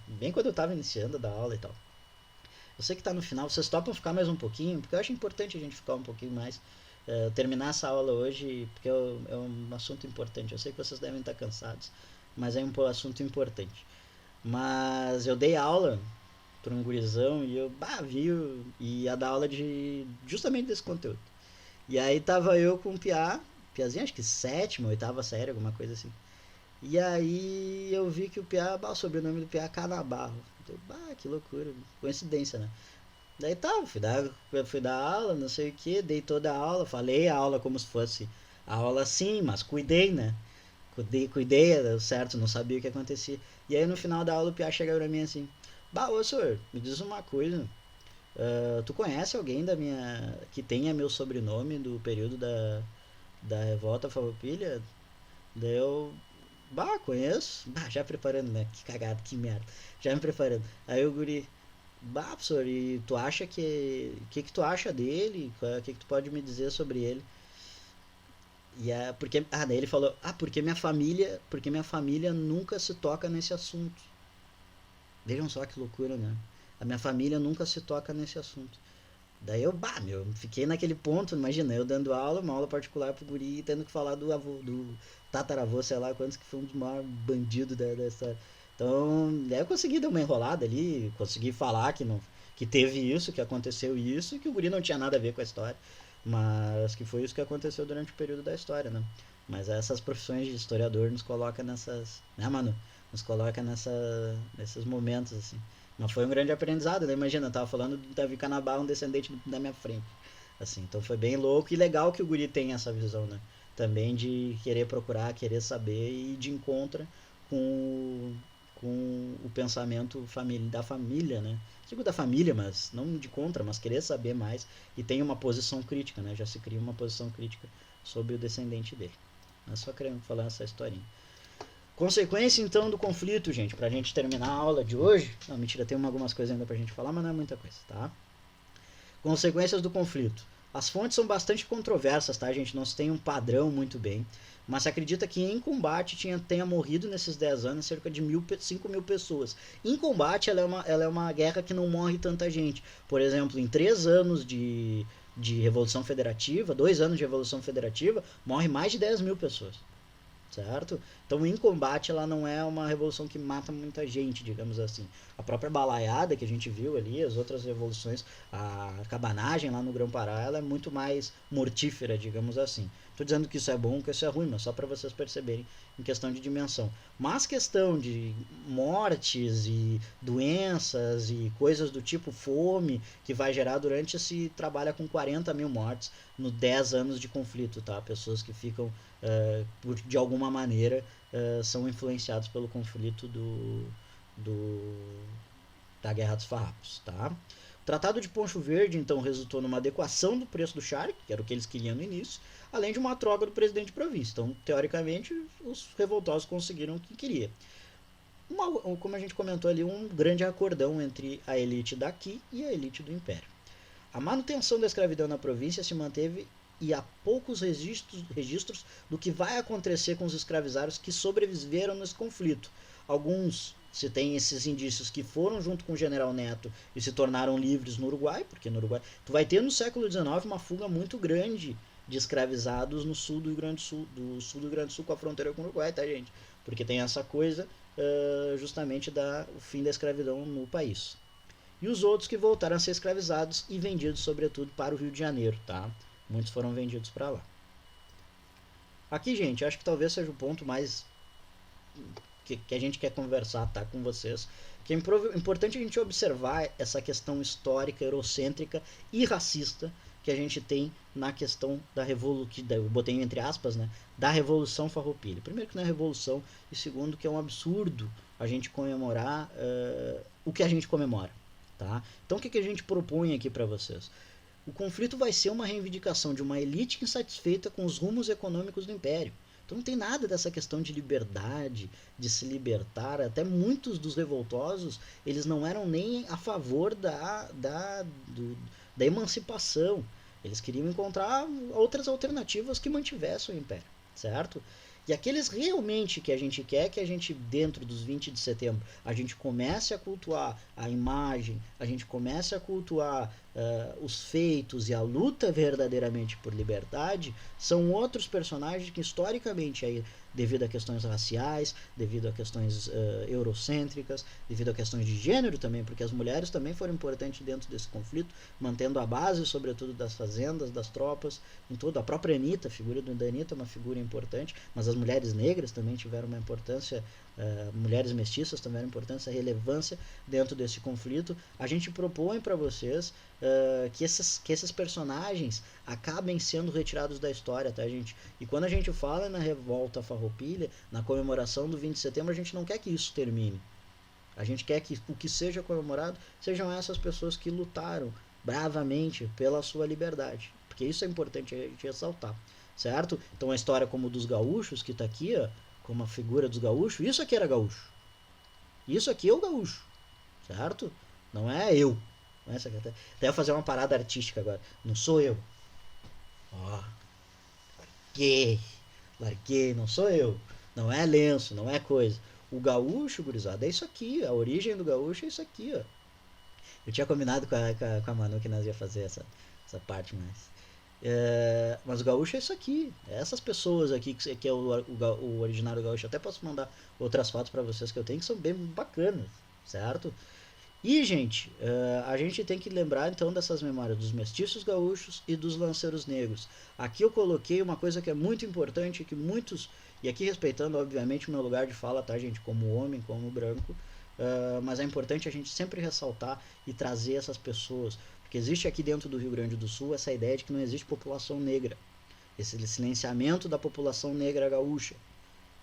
bem quando eu estava iniciando a dar aula e tal. Eu sei que está no final, vocês topam ficar mais um pouquinho, porque eu acho importante a gente ficar um pouquinho mais, terminar essa aula hoje, porque é um assunto importante. Eu sei que vocês devem estar cansados, mas é um assunto importante. Mas eu dei aula para um gurizão e eu ia dar aula justamente desse conteúdo. E aí tava eu com um piazinho, acho que 7ª, 8ª série, alguma coisa assim. E aí eu vi que o sobrenome do piá é Canabarro. Que loucura, coincidência, né? Daí fui dar aula, não sei o que, dei toda a aula, falei a aula como se fosse a aula sim, mas cuidei, né? Cuidei, certo, não sabia o que acontecia. E aí no final da aula o piá chega pra mim assim, ô senhor, me diz uma coisa, tu conhece alguém que tenha meu sobrenome do período da revolta farroupilha? Daí eu, conheço, já preparando, né, que cagada, que merda, já me preparando. Aí o guri, professor, e tu acha que tu acha dele? O que tu pode me dizer sobre ele? Daí ele falou, porque minha família nunca se toca nesse assunto. Vejam só que loucura, né? A minha família nunca se toca nesse assunto. Daí eu, fiquei naquele ponto, imagina, eu dando aula, uma aula particular pro guri, tendo que falar do tataravô, sei lá quantos, que foi um dos maiores bandidos da história. Então, daí eu consegui dar uma enrolada ali, consegui falar que teve isso, que aconteceu isso, e que o guri não tinha nada a ver com a história. Mas que foi isso que aconteceu durante o período da história, né? Mas essas profissões de historiador nos coloca nessas, né, mano? Nos coloca nesses momentos, assim. Mas foi um grande aprendizado, né? Imagina, eu tava falando do Davi Canabarro, um descendente da minha frente. Assim, então foi bem louco e legal que o guri tem essa visão, né? Também de querer procurar, querer saber e de encontro com o pensamento da família, né? Digo da família, mas não de contra, mas querer saber mais e tem uma posição crítica, né? Já se cria uma posição crítica sobre o descendente dele. Mas só querendo falar essa historinha. Consequência, então, do conflito, gente, pra gente terminar a aula de hoje. Não, mentira, tem algumas coisas ainda pra gente falar, mas não é muita coisa, tá? Consequências do conflito. As fontes são bastante controversas, tá, gente? Não se tem um padrão muito bem. Mas se acredita que em combate tenha morrido nesses 10 anos cerca de 5 mil pessoas. Em combate, ela é uma guerra que não morre tanta gente. Por exemplo, em 3 anos de Revolução Federativa, 2 anos de Revolução Federativa, morre mais de 10 mil pessoas. Certo? Então, em combate, ela não é uma revolução que mata muita gente, digamos assim. A própria balaiada que a gente viu ali, as outras revoluções, a cabanagem lá no Grão-Pará, ela é muito mais mortífera, digamos assim. Tô dizendo que isso é bom, que isso é ruim, mas só para vocês perceberem em questão de dimensão. Mas questão de mortes e doenças e coisas do tipo fome que vai gerar durante esse trabalha com 40 mil mortes no 10 anos de conflito, tá? Pessoas que ficam, de alguma maneira, são influenciados pelo conflito do da Guerra dos Farrapos, tá? O Tratado de Poncho Verde, então, resultou numa adequação do preço do charque, que era o que eles queriam no início, além de uma troca do presidente de província. Então, teoricamente, os revoltosos conseguiram o que queria. Como a gente comentou ali, um grande acordão entre a elite daqui e a elite do Império. A manutenção da escravidão na província se manteve e há poucos registros do que vai acontecer com os escravizários que sobreviveram nesse conflito. Alguns se tem esses indícios que foram junto com o general Neto e se tornaram livres no Uruguai, porque no Uruguai tu vai ter no século XIX uma fuga muito grande de escravizados no sul do Rio Grande do Sul, do Rio Grande do Sul com a fronteira com o Uruguai, tá, gente? Porque tem essa coisa justamente o fim da escravidão no país. E os outros que voltaram a ser escravizados e vendidos, sobretudo, para o Rio de Janeiro, tá? Muitos foram vendidos para lá. Aqui, gente, acho que talvez seja o ponto mais que a gente quer conversar, tá, com vocês, que é importante a gente observar essa questão histórica, eurocêntrica e racista que a gente tem na questão da revolução, que eu botei entre aspas, né, da Revolução Farroupilha. Primeiro que não é revolução, e segundo que é um absurdo a gente comemorar o que a gente comemora, tá? Então o que a gente propõe aqui para vocês? O conflito vai ser uma reivindicação de uma elite insatisfeita com os rumos econômicos do Império. Então não tem nada dessa questão de liberdade, de se libertar. Até muitos dos revoltosos, eles não eram nem a favor da emancipação. Eles queriam encontrar outras alternativas que mantivessem o Império, certo? E aqueles realmente que a gente quer que a gente, dentro dos 20 de setembro, a gente comece a cultuar a imagem, a gente comece a cultuar os feitos e a luta verdadeiramente por liberdade, são outros personagens que historicamente, aí, devido a questões raciais, devido a questões eurocêntricas, devido a questões de gênero também, porque as mulheres também foram importantes dentro desse conflito, mantendo a base, sobretudo, das fazendas, das tropas, em toda a própria Anitta, a figura da Anitta é uma figura importante, mas as mulheres negras também tiveram uma importância, mulheres mestiças também tiveram importância, relevância dentro desse conflito. A gente propõe para vocês que esses personagens acabem sendo retirados da história, tá, gente? E quando a gente fala na revolta farroupilha, na comemoração do 20 de setembro, a gente não quer que isso termine. A gente quer que o que seja comemorado sejam essas pessoas que lutaram bravamente pela sua liberdade, porque isso é importante a gente ressaltar, certo? Então a história como dos gaúchos, que está aqui, ó, como a figura dos gaúchos, isso aqui era gaúcho. Isso aqui é o gaúcho, certo? Não é eu. Até eu fazer uma parada artística agora. Não sou eu. Ó, larguei, não sou eu. Não é lenço, não é coisa. O gaúcho, gurizada, é isso aqui. A origem do gaúcho é isso aqui, ó. Eu tinha combinado com a Manu que nós ia fazer essa parte mais. Mas o gaúcho é isso aqui. É essas pessoas aqui que é o originário do gaúcho. Eu até posso mandar outras fotos para vocês que eu tenho que são bem bacanas, certo? E, gente, a gente tem que lembrar então dessas memórias dos mestiços gaúchos e dos lanceiros negros. Aqui eu coloquei uma coisa que é muito importante, que muitos, e aqui respeitando obviamente o meu lugar de fala, tá, gente, como homem, como branco, mas é importante a gente sempre ressaltar e trazer essas pessoas, porque existe aqui dentro do Rio Grande do Sul essa ideia de que não existe população negra, esse silenciamento da população negra gaúcha.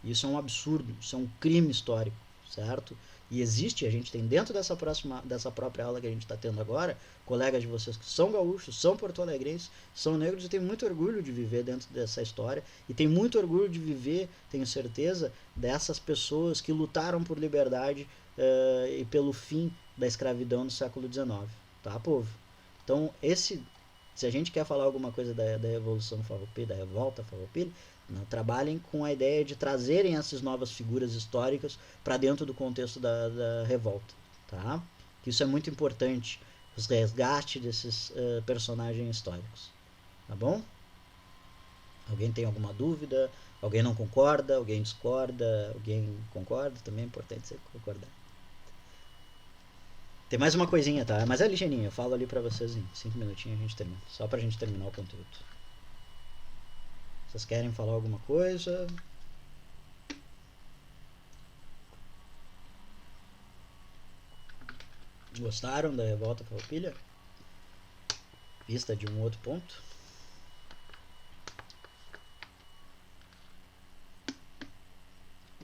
Isso é um absurdo, isso é um crime histórico, certo? E existe, a gente tem dentro dessa própria aula que a gente está tendo agora, colegas de vocês que são gaúchos, são porto-alegrenses, são negros e tem muito orgulho de viver dentro dessa história e tem muito orgulho de viver, tenho certeza, dessas pessoas que lutaram por liberdade e pelo fim da escravidão no século XIX, tá, povo? Então, se a gente quer falar alguma coisa da Revolução Farroupilha, da Revolta Farroupilha, não, trabalhem com a ideia de trazerem essas novas figuras históricas para dentro do contexto da revolta, tá? Isso é muito importante, os resgate desses personagens históricos, tá bom? Alguém tem alguma dúvida? Alguém não concorda? Alguém discorda? Alguém concorda? Também é importante você concordar. Tem mais uma coisinha, tá? Mas é ligeirinho, eu falo ali pra vocês em 5 minutinhos a gente termina. Só pra gente terminar o conteúdo. Vocês querem falar alguma coisa? Gostaram da revolta farroupilha? Vista de um outro ponto?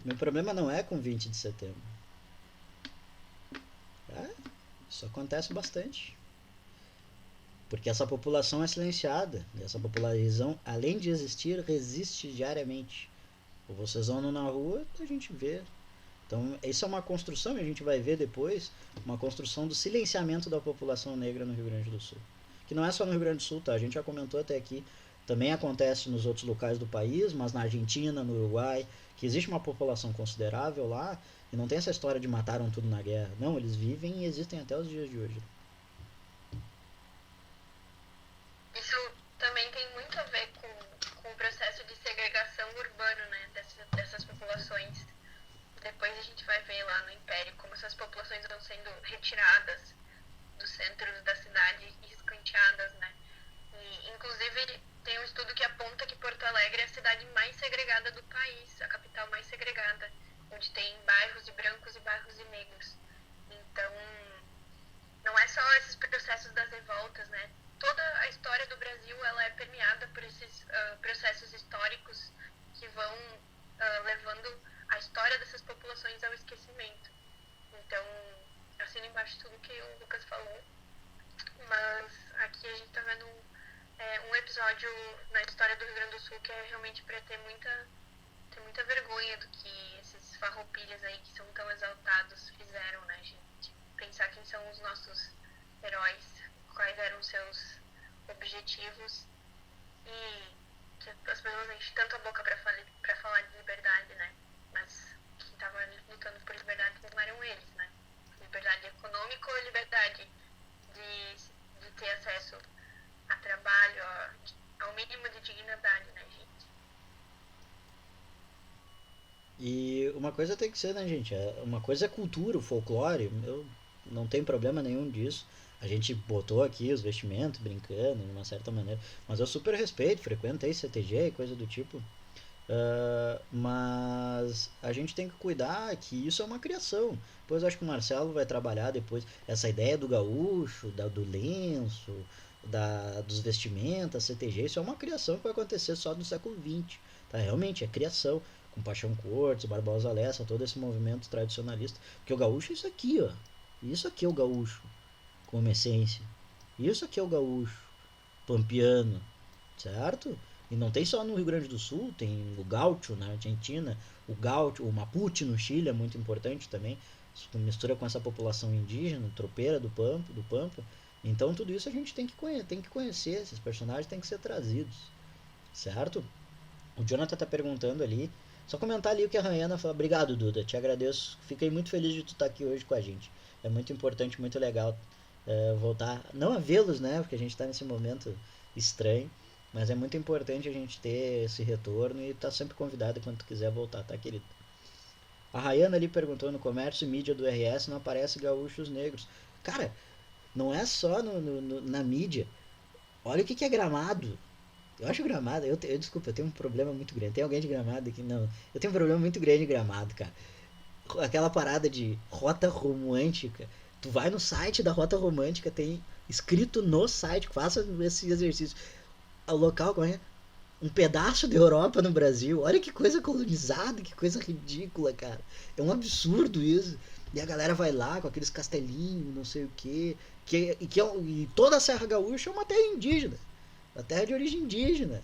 Meu problema não é com 20 de setembro. Isso acontece bastante. Porque essa população é silenciada. E essa população, além de existir, resiste diariamente. Ou vocês andam na rua, a gente vê. Então, isso é uma construção, e a gente vai ver depois, uma construção do silenciamento da população negra no Rio Grande do Sul. Que não é só no Rio Grande do Sul, tá? A gente já comentou até aqui. Também acontece nos outros locais do país, mas na Argentina, no Uruguai, que existe uma população considerável lá, e não tem essa história de mataram tudo na guerra. Não, eles vivem e existem até os dias de hoje. Isso também tem muito a ver com o processo de segregação urbano, né, dessas populações. Depois a gente vai ver lá no Império como essas populações vão sendo retiradas dos centros da cidade e escanteadas, né. E, inclusive, tem um estudo que aponta que Porto Alegre é a cidade mais segregada do país, a capital mais segregada, onde tem bairros de brancos e bairros de negros. Então, não é só esses processos das revoltas, né? Toda a história do Brasil ela é permeada por esses processos históricos que vão levando a história dessas populações ao esquecimento. Então, assino embaixo tudo que o Lucas falou, mas aqui a gente está vendo um episódio na história do Rio Grande do Sul que é realmente para ter muita vergonha do que esses farroupilhas aí que são tão exaltados fizeram, né, gente? Pensar quem são os nossos heróis, quais eram os seus objetivos e que as pessoas enchem tanto a boca pra falar de liberdade, né? Mas quem tava lutando por liberdade não eram eles, né? Liberdade econômica ou liberdade de ter acesso a trabalho, ao mínimo de dignidade, né, gente? E uma coisa tem que ser, né, gente? Uma coisa é cultura, o folclore. Eu não tenho problema nenhum disso. A gente botou aqui os vestimentos, brincando, de uma certa maneira. Mas eu super respeito, frequentei CTG e coisa do tipo. Mas a gente tem que cuidar que isso é uma criação. Depois eu acho que o Marcelo vai trabalhar depois essa ideia do gaúcho, do lenço, dos vestimentas, CTG. Isso é uma criação que vai acontecer só no século XX. Tá? Realmente é criação. Com Paixão Cortes, Barbosa Lessa, todo esse movimento tradicionalista. Porque o gaúcho é isso aqui, ó. Isso aqui é o gaúcho, como essência. Isso aqui é o gaúcho, pampiano, certo? E não tem só no Rio Grande do Sul, tem o gaúcho na Argentina, o gaúcho, o mapuche no Chile é muito importante também. Isso mistura com essa população indígena, tropeira do Pampa. Então tudo isso a gente tem que conhecer, esses personagens têm que ser trazidos, certo? O Jonathan tá perguntando ali. Só comentar ali o que a Rayana falou. Obrigado, Duda. Te agradeço. Fiquei muito feliz de tu estar aqui hoje com a gente. É muito importante, muito legal voltar. Não a vê-los, né? Porque a gente está nesse momento estranho. Mas é muito importante a gente ter esse retorno e tá sempre convidado quando tu quiser voltar, tá, querido? A Rayana ali perguntou no comércio e mídia do RS não aparece gaúchos negros. Cara, não é só na mídia. Olha o que é Gramado. Eu acho Gramado, desculpa, eu tenho um problema muito grande. Tem alguém de Gramado aqui? Não. Eu tenho um problema muito grande de Gramado, cara. Aquela parada de rota romântica. Tu vai no site da rota romântica, tem escrito no site, faça esse exercício. O local, como é? Um pedaço da Europa no Brasil. Olha que coisa colonizada, que coisa ridícula, cara. É um absurdo isso. E a galera vai lá com aqueles castelinhos, não sei o quê. E toda a Serra Gaúcha é uma terra indígena. A terra de origem indígena.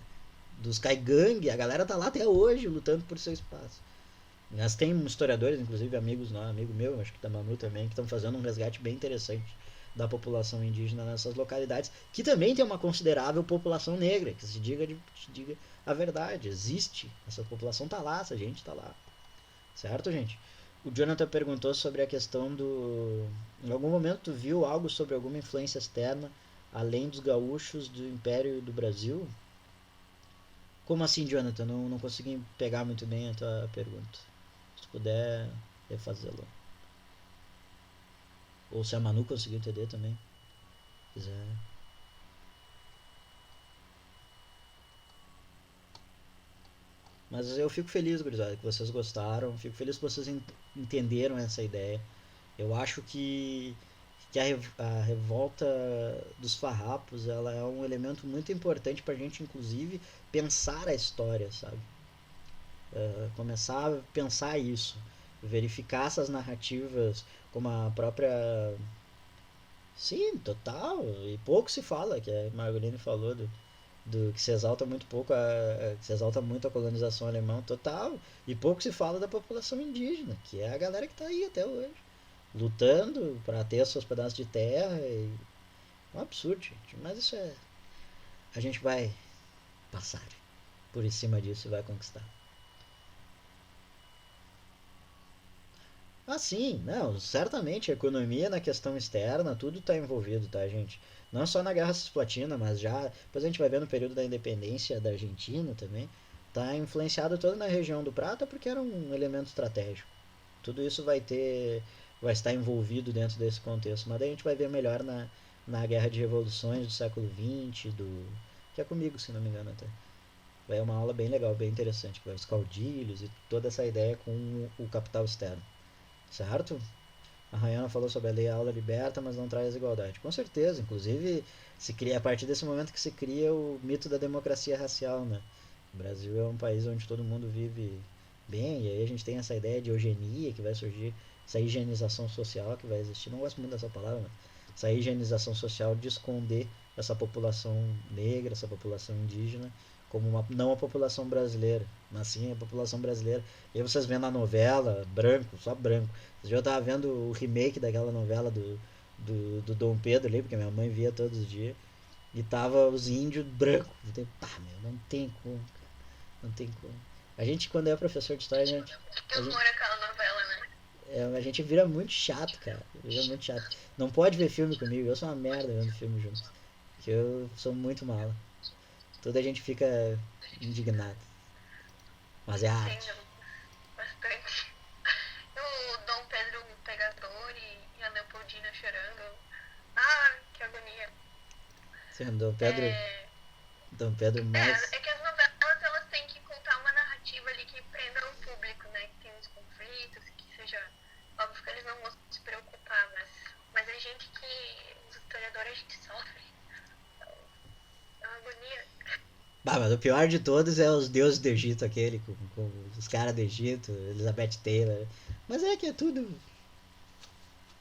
Dos Caigangue. A galera tá lá até hoje lutando por seu espaço. Mas tem historiadores, inclusive amigos, não, amigo meu, acho que da Manu também, que estão fazendo um resgate bem interessante da população indígena nessas localidades, que também tem uma considerável população negra, que se diga a verdade, existe, essa população tá lá, essa gente tá lá, certo, gente? O Jonathan perguntou sobre a questão do... Em algum momento tu viu algo sobre alguma influência externa, além dos gaúchos do Império do Brasil? Como assim, Jonathan? Não consegui pegar muito bem a tua pergunta. Se puder refazê-la. Ou se a Manu conseguiu entender também. Quiser. Mas eu fico feliz, gurizada, que vocês gostaram. Fico feliz que vocês entenderam essa ideia. Eu acho que a revolta dos farrapos ela é um elemento muito importante para a gente, inclusive, pensar a história, sabe? Começar a pensar isso, verificar essas narrativas como a própria. Sim, total. E pouco se fala, que a Margolini falou do que se exalta muito pouco que se exalta muito a colonização alemã, total. E pouco se fala da população indígena, que é a galera que está aí até hoje, lutando para ter seus pedaços de terra. É um absurdo, gente. Mas isso é. A gente vai passar por cima disso e vai conquistar. Ah, sim, não, certamente a economia na questão externa, tudo está envolvido, tá, gente? Não só na Guerra Cisplatina, mas já, depois a gente vai ver no período da independência da Argentina também, tá influenciado toda na região do Prata porque era um elemento estratégico. Tudo isso vai estar envolvido dentro desse contexto, mas daí a gente vai ver melhor na Guerra de Revoluções do século XX, que é comigo, se não me engano até. Vai uma aula bem legal, bem interessante, que vai os caudilhos e toda essa ideia com o capital externo. Certo? A Rayana falou sobre a lei aula liberta, mas não traz igualdade. Com certeza, inclusive se cria a partir desse momento que se cria o mito da democracia racial, né? O Brasil é um país onde todo mundo vive bem, e aí a gente tem essa ideia de eugenia que vai surgir, essa higienização social que vai existir. Não gosto muito dessa palavra, mas essa higienização social de esconder essa população negra, essa população indígena, como não a população brasileira, mas sim a população brasileira. E aí vocês vendo a novela, branco, só branco. Esse dia eu tava vendo o remake daquela novela do Dom Pedro ali, porque minha mãe via todos os dias. E tava os índios brancos. Eu tenho, pá, meu, não tem como, não tem como. A gente, quando é professor de história, Que horror aquela novela, né? a gente vira muito chato, cara. Vira muito chato. Não pode ver filme comigo, eu sou uma merda vendo filme junto. Porque eu sou muito mala. Toda a gente fica indignado. Mas é arte. Entendo bastante. O Dom Pedro Pegador e a Leopoldina chorando. Ah, que agonia. Sim, Dom Pedro, É, Dom Pedro mais. é que as novelas elas têm que contar uma narrativa ali que prenda o público, né? Que tem os conflitos, que seja. Óbvio que eles não vão se preocupar, mas a gente que. Os historiadores a gente sofre. É uma agonia. Bah, mas o pior de todos é os deuses do Egito, aquele, com os caras do Egito, Elizabeth Taylor. Mas é que é tudo.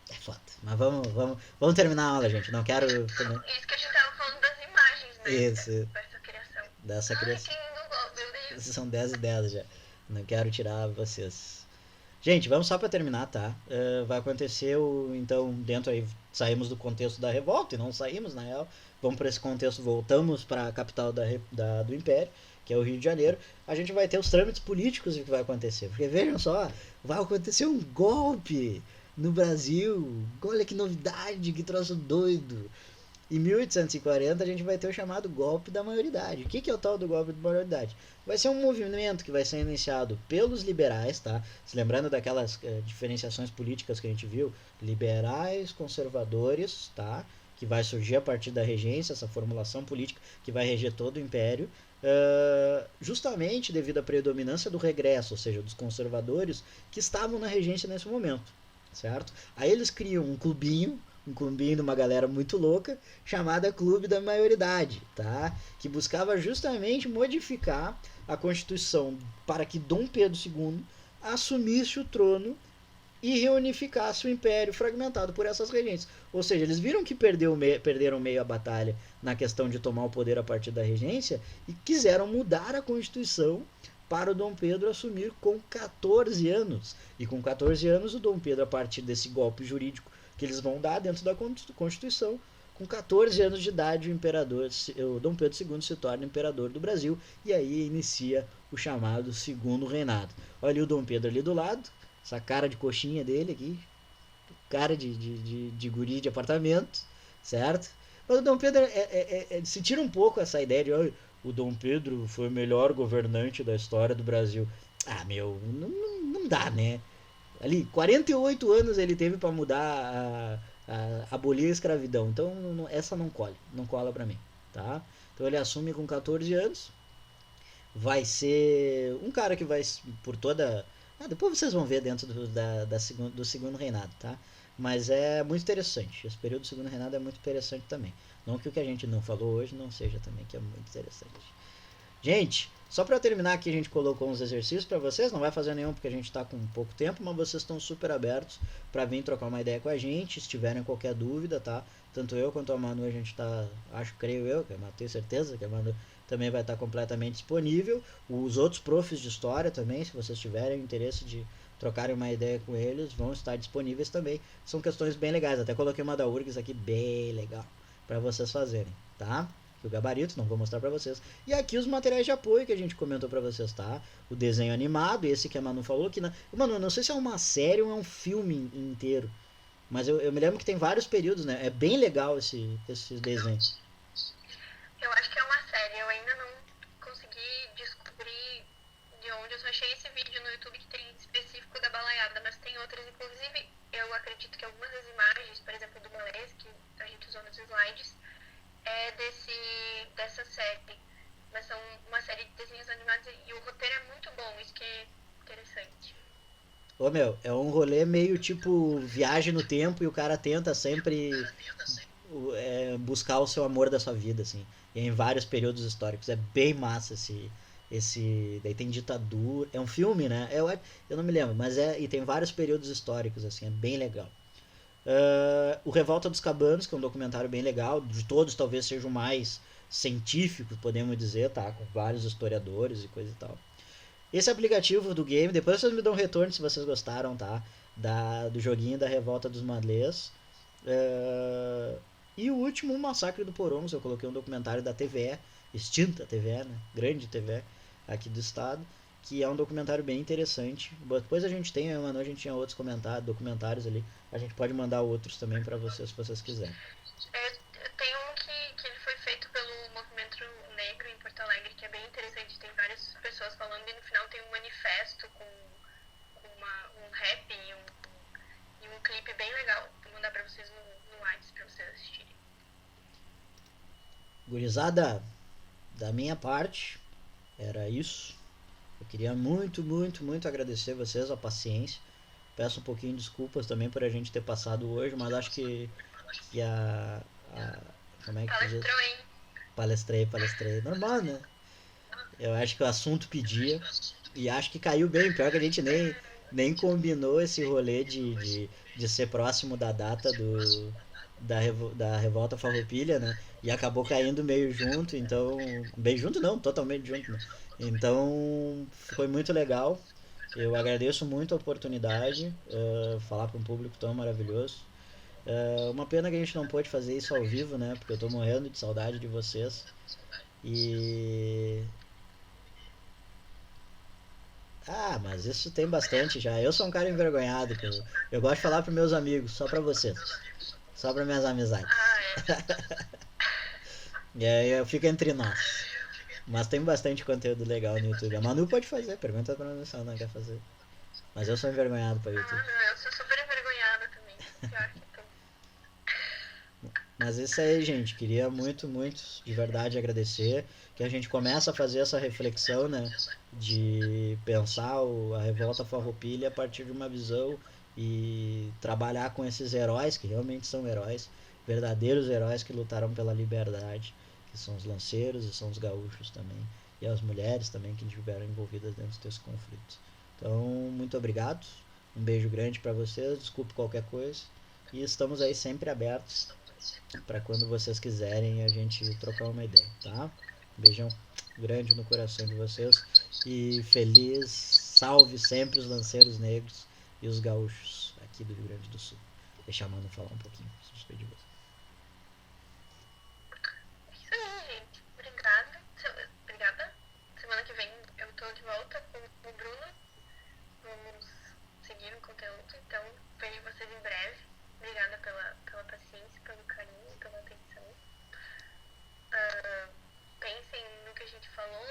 É foda. Mas vamos terminar a aula, gente. Não quero também. Isso que a gente tava falando das imagens, né? Isso, Dessa criação. dessa Ai, criação. quem não gosta, meu Deus. São 10 e 10 já. Não quero tirar vocês. Gente, vamos só para terminar, tá? Vai acontecer então, dentro aí, saímos do contexto da revolta e não saímos, na real. Vamos para esse contexto, voltamos para a capital do Império, que é o Rio de Janeiro. A gente vai ter os trâmites políticos do que vai acontecer. Porque vejam só, vai acontecer um golpe no Brasil. Olha que novidade, que troço doido. Em 1840 a gente vai ter o chamado golpe da maioridade. O que é o tal do golpe da maioridade? Vai ser um movimento que vai ser iniciado pelos liberais, tá? Se lembrando daquelas diferenciações políticas que a gente viu, liberais, conservadores, tá? Que vai surgir a partir da regência, essa formulação política que vai reger todo o império, justamente devido à predominância do regresso, ou seja, dos conservadores que estavam na regência nesse momento, certo? Aí eles criam um clubinho de uma galera muito louca, chamada Clube da Maioridade, tá? Que buscava justamente modificar a Constituição para que Dom Pedro II assumisse o trono e reunificasse o império fragmentado por essas regências. Ou seja, eles viram que perderam meio a batalha na questão de tomar o poder a partir da regência e quiseram mudar a Constituição para o Dom Pedro assumir com 14 anos. E com 14 anos, o Dom Pedro, a partir desse golpe jurídico que eles vão dar dentro da Constituição, com 14 anos de idade, o Dom Pedro II se torna imperador do Brasil e aí inicia o chamado Segundo Reinado. Olha o Dom Pedro ali do lado, essa cara de coxinha dele aqui, cara de guri de apartamento, certo? Mas o Dom Pedro se tira um pouco essa ideia de o Dom Pedro foi o melhor governante da história do Brasil. Ah, meu, não dá, né? Ali, 48 anos ele teve para mudar, abolir a escravidão. Então, essa não cola pra mim, tá? Então ele assume com 14 anos, vai ser um cara que vai por toda. Depois vocês vão ver dentro do segundo reinado, tá? Mas é muito interessante. Esse período do segundo reinado é muito interessante também. Não que o que a gente não falou hoje não seja também, que é muito interessante. Gente, só para terminar aqui, a gente colocou uns exercícios para vocês. Não vai fazer nenhum porque a gente está com pouco tempo, mas vocês estão super abertos para vir trocar uma ideia com a gente. Se tiverem qualquer dúvida, tá? Tanto eu quanto a Manu, a gente tá, creio eu, que a Manu, tenho certeza que a Manu também vai estar completamente disponível. Os outros profs de história também, se vocês tiverem interesse de trocarem uma ideia com eles, vão estar disponíveis também. São questões bem legais. Até coloquei uma da URGS aqui bem legal para vocês fazerem, tá? O gabarito, não vou mostrar para vocês. E aqui os materiais de apoio que a gente comentou para vocês, tá? O desenho animado, esse que a Manu falou, que Manu, não sei se é uma série ou é um filme inteiro, mas eu me lembro que tem vários períodos, né? É bem legal esse desenho. Eu acho que é uma série, eu ainda não consegui descobrir de onde. Eu só achei esse vídeo no YouTube que tem específico da balaiada, mas tem outras, inclusive eu acredito que algumas das imagens, por exemplo, do Malês, que a gente usou nos slides, é dessa série. Mas são uma série de desenhos animados e o roteiro é muito bom, isso que é interessante. Ô meu, é um rolê meio tipo viagem no tempo e o cara tenta sempre buscar o seu amor da sua vida, assim. E em vários períodos históricos. É bem massa esse. Daí tem ditadura. É um filme, né? Eu não me lembro, mas é. E tem vários períodos históricos, assim, é bem legal. O Revolta dos Cabanos, que é um documentário bem legal, de todos talvez seja o mais científico, podemos dizer, tá? Com vários historiadores e coisa e tal. Esse aplicativo do game, depois vocês me dão um retorno se vocês gostaram, tá? Do joguinho da Revolta dos Madlês. E o último, o Massacre do Porongos, eu coloquei um documentário da TVE, extinta TVE, né? Grande TVE aqui do estado, que é um documentário bem interessante. Depois a gente tem, mano, a gente tinha outros documentários ali. A gente pode mandar outros também para vocês, se vocês quiserem. Tem um que ele foi feito pelo Movimento Negro em Porto Alegre, que é bem interessante. Tem várias pessoas falando e no final tem um manifesto com um rap e um clipe bem legal. Vou mandar pra vocês no WhatsApp pra vocês assistirem. Gurizada, da minha parte, era isso. Eu queria muito, muito, muito agradecer vocês a paciência. Peço um pouquinho de desculpas também por a gente ter passado hoje, mas acho que como é que se diz? Palestrou, hein? Palestrei. Normal, né? Eu acho que o assunto pedia. E acho que caiu bem. Pior que a gente nem combinou esse rolê de ser próximo da data da Revolta Farroupilha, né? E acabou caindo meio junto, então. Bem junto não, totalmente junto, né? Então foi muito legal. Eu agradeço muito a oportunidade, falar para um público tão maravilhoso. Uma pena que a gente não pôde fazer isso ao vivo, né? Porque eu tô morrendo de saudade de vocês. E. Mas isso tem bastante já. Eu sou um cara envergonhado. Eu gosto de falar pros meus amigos, só pra vocês. Só pra minhas amizades. E aí eu fico entre nós. Mas tem bastante conteúdo legal no YouTube. A Manu pode fazer, pergunta pra Manu se ela não quer fazer. Mas eu sou envergonhado pra YouTube. Não, eu sou super envergonhada também. Pior que tô. Mas isso aí, gente. Queria muito, muito, de verdade, agradecer. Que a gente começa a fazer essa reflexão, né? De pensar a revolta farroupilha a partir de uma visão e trabalhar com esses heróis, que realmente são heróis, verdadeiros heróis que lutaram pela liberdade, que são os lanceiros e são os gaúchos também. E as mulheres também que estiveram envolvidas dentro desse conflito. Então, muito obrigado. Um beijo grande para vocês. Desculpe qualquer coisa. E estamos aí sempre abertos para quando vocês quiserem a gente trocar uma ideia, tá? Um beijão grande no coração de vocês e feliz, salve sempre os lanceiros negros e os gaúchos aqui do Rio Grande do Sul. Deixa a Mano falar um pouquinho, se despedir de você. Isso aí, gente. Obrigada. Semana que vem eu tô de volta com o Bruno. Vamos seguir o conteúdo, então vejo vocês em breve. Obrigada pela paciência, pelo carinho, pela atenção. Pensem no que a gente falou.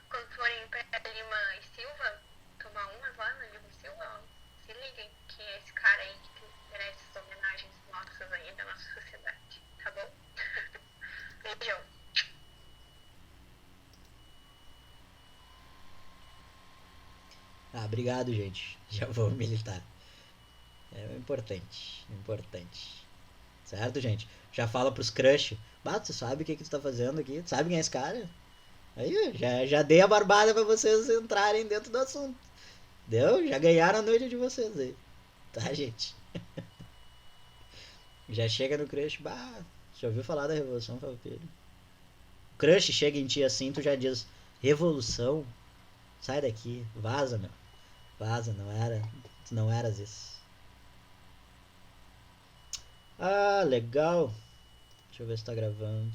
Quando forem pra Lima e Silva, tomar umas lá na Lima e Silva, ó, se liguem que é esse cara aí que merece essas homenagens nossas aí, da nossa obrigado, gente. Já vou militar. É importante, importante. Certo, gente? Já fala pros crush. Bah, tu sabe o que tu tá fazendo aqui? Tu sabe quem é esse cara? Aí, já dei a barbada pra vocês entrarem dentro do assunto. Deu? Já ganharam a noite de vocês aí. Tá, gente? Já chega no crush. Bah, já ouviu falar da Revolução Farroupilha? O crush chega em ti assim, tu já diz: Revolução? Sai daqui. Vaza, meu. Vaza, não era. Tu não eras isso. Ah, legal. Deixa eu ver se tá gravando.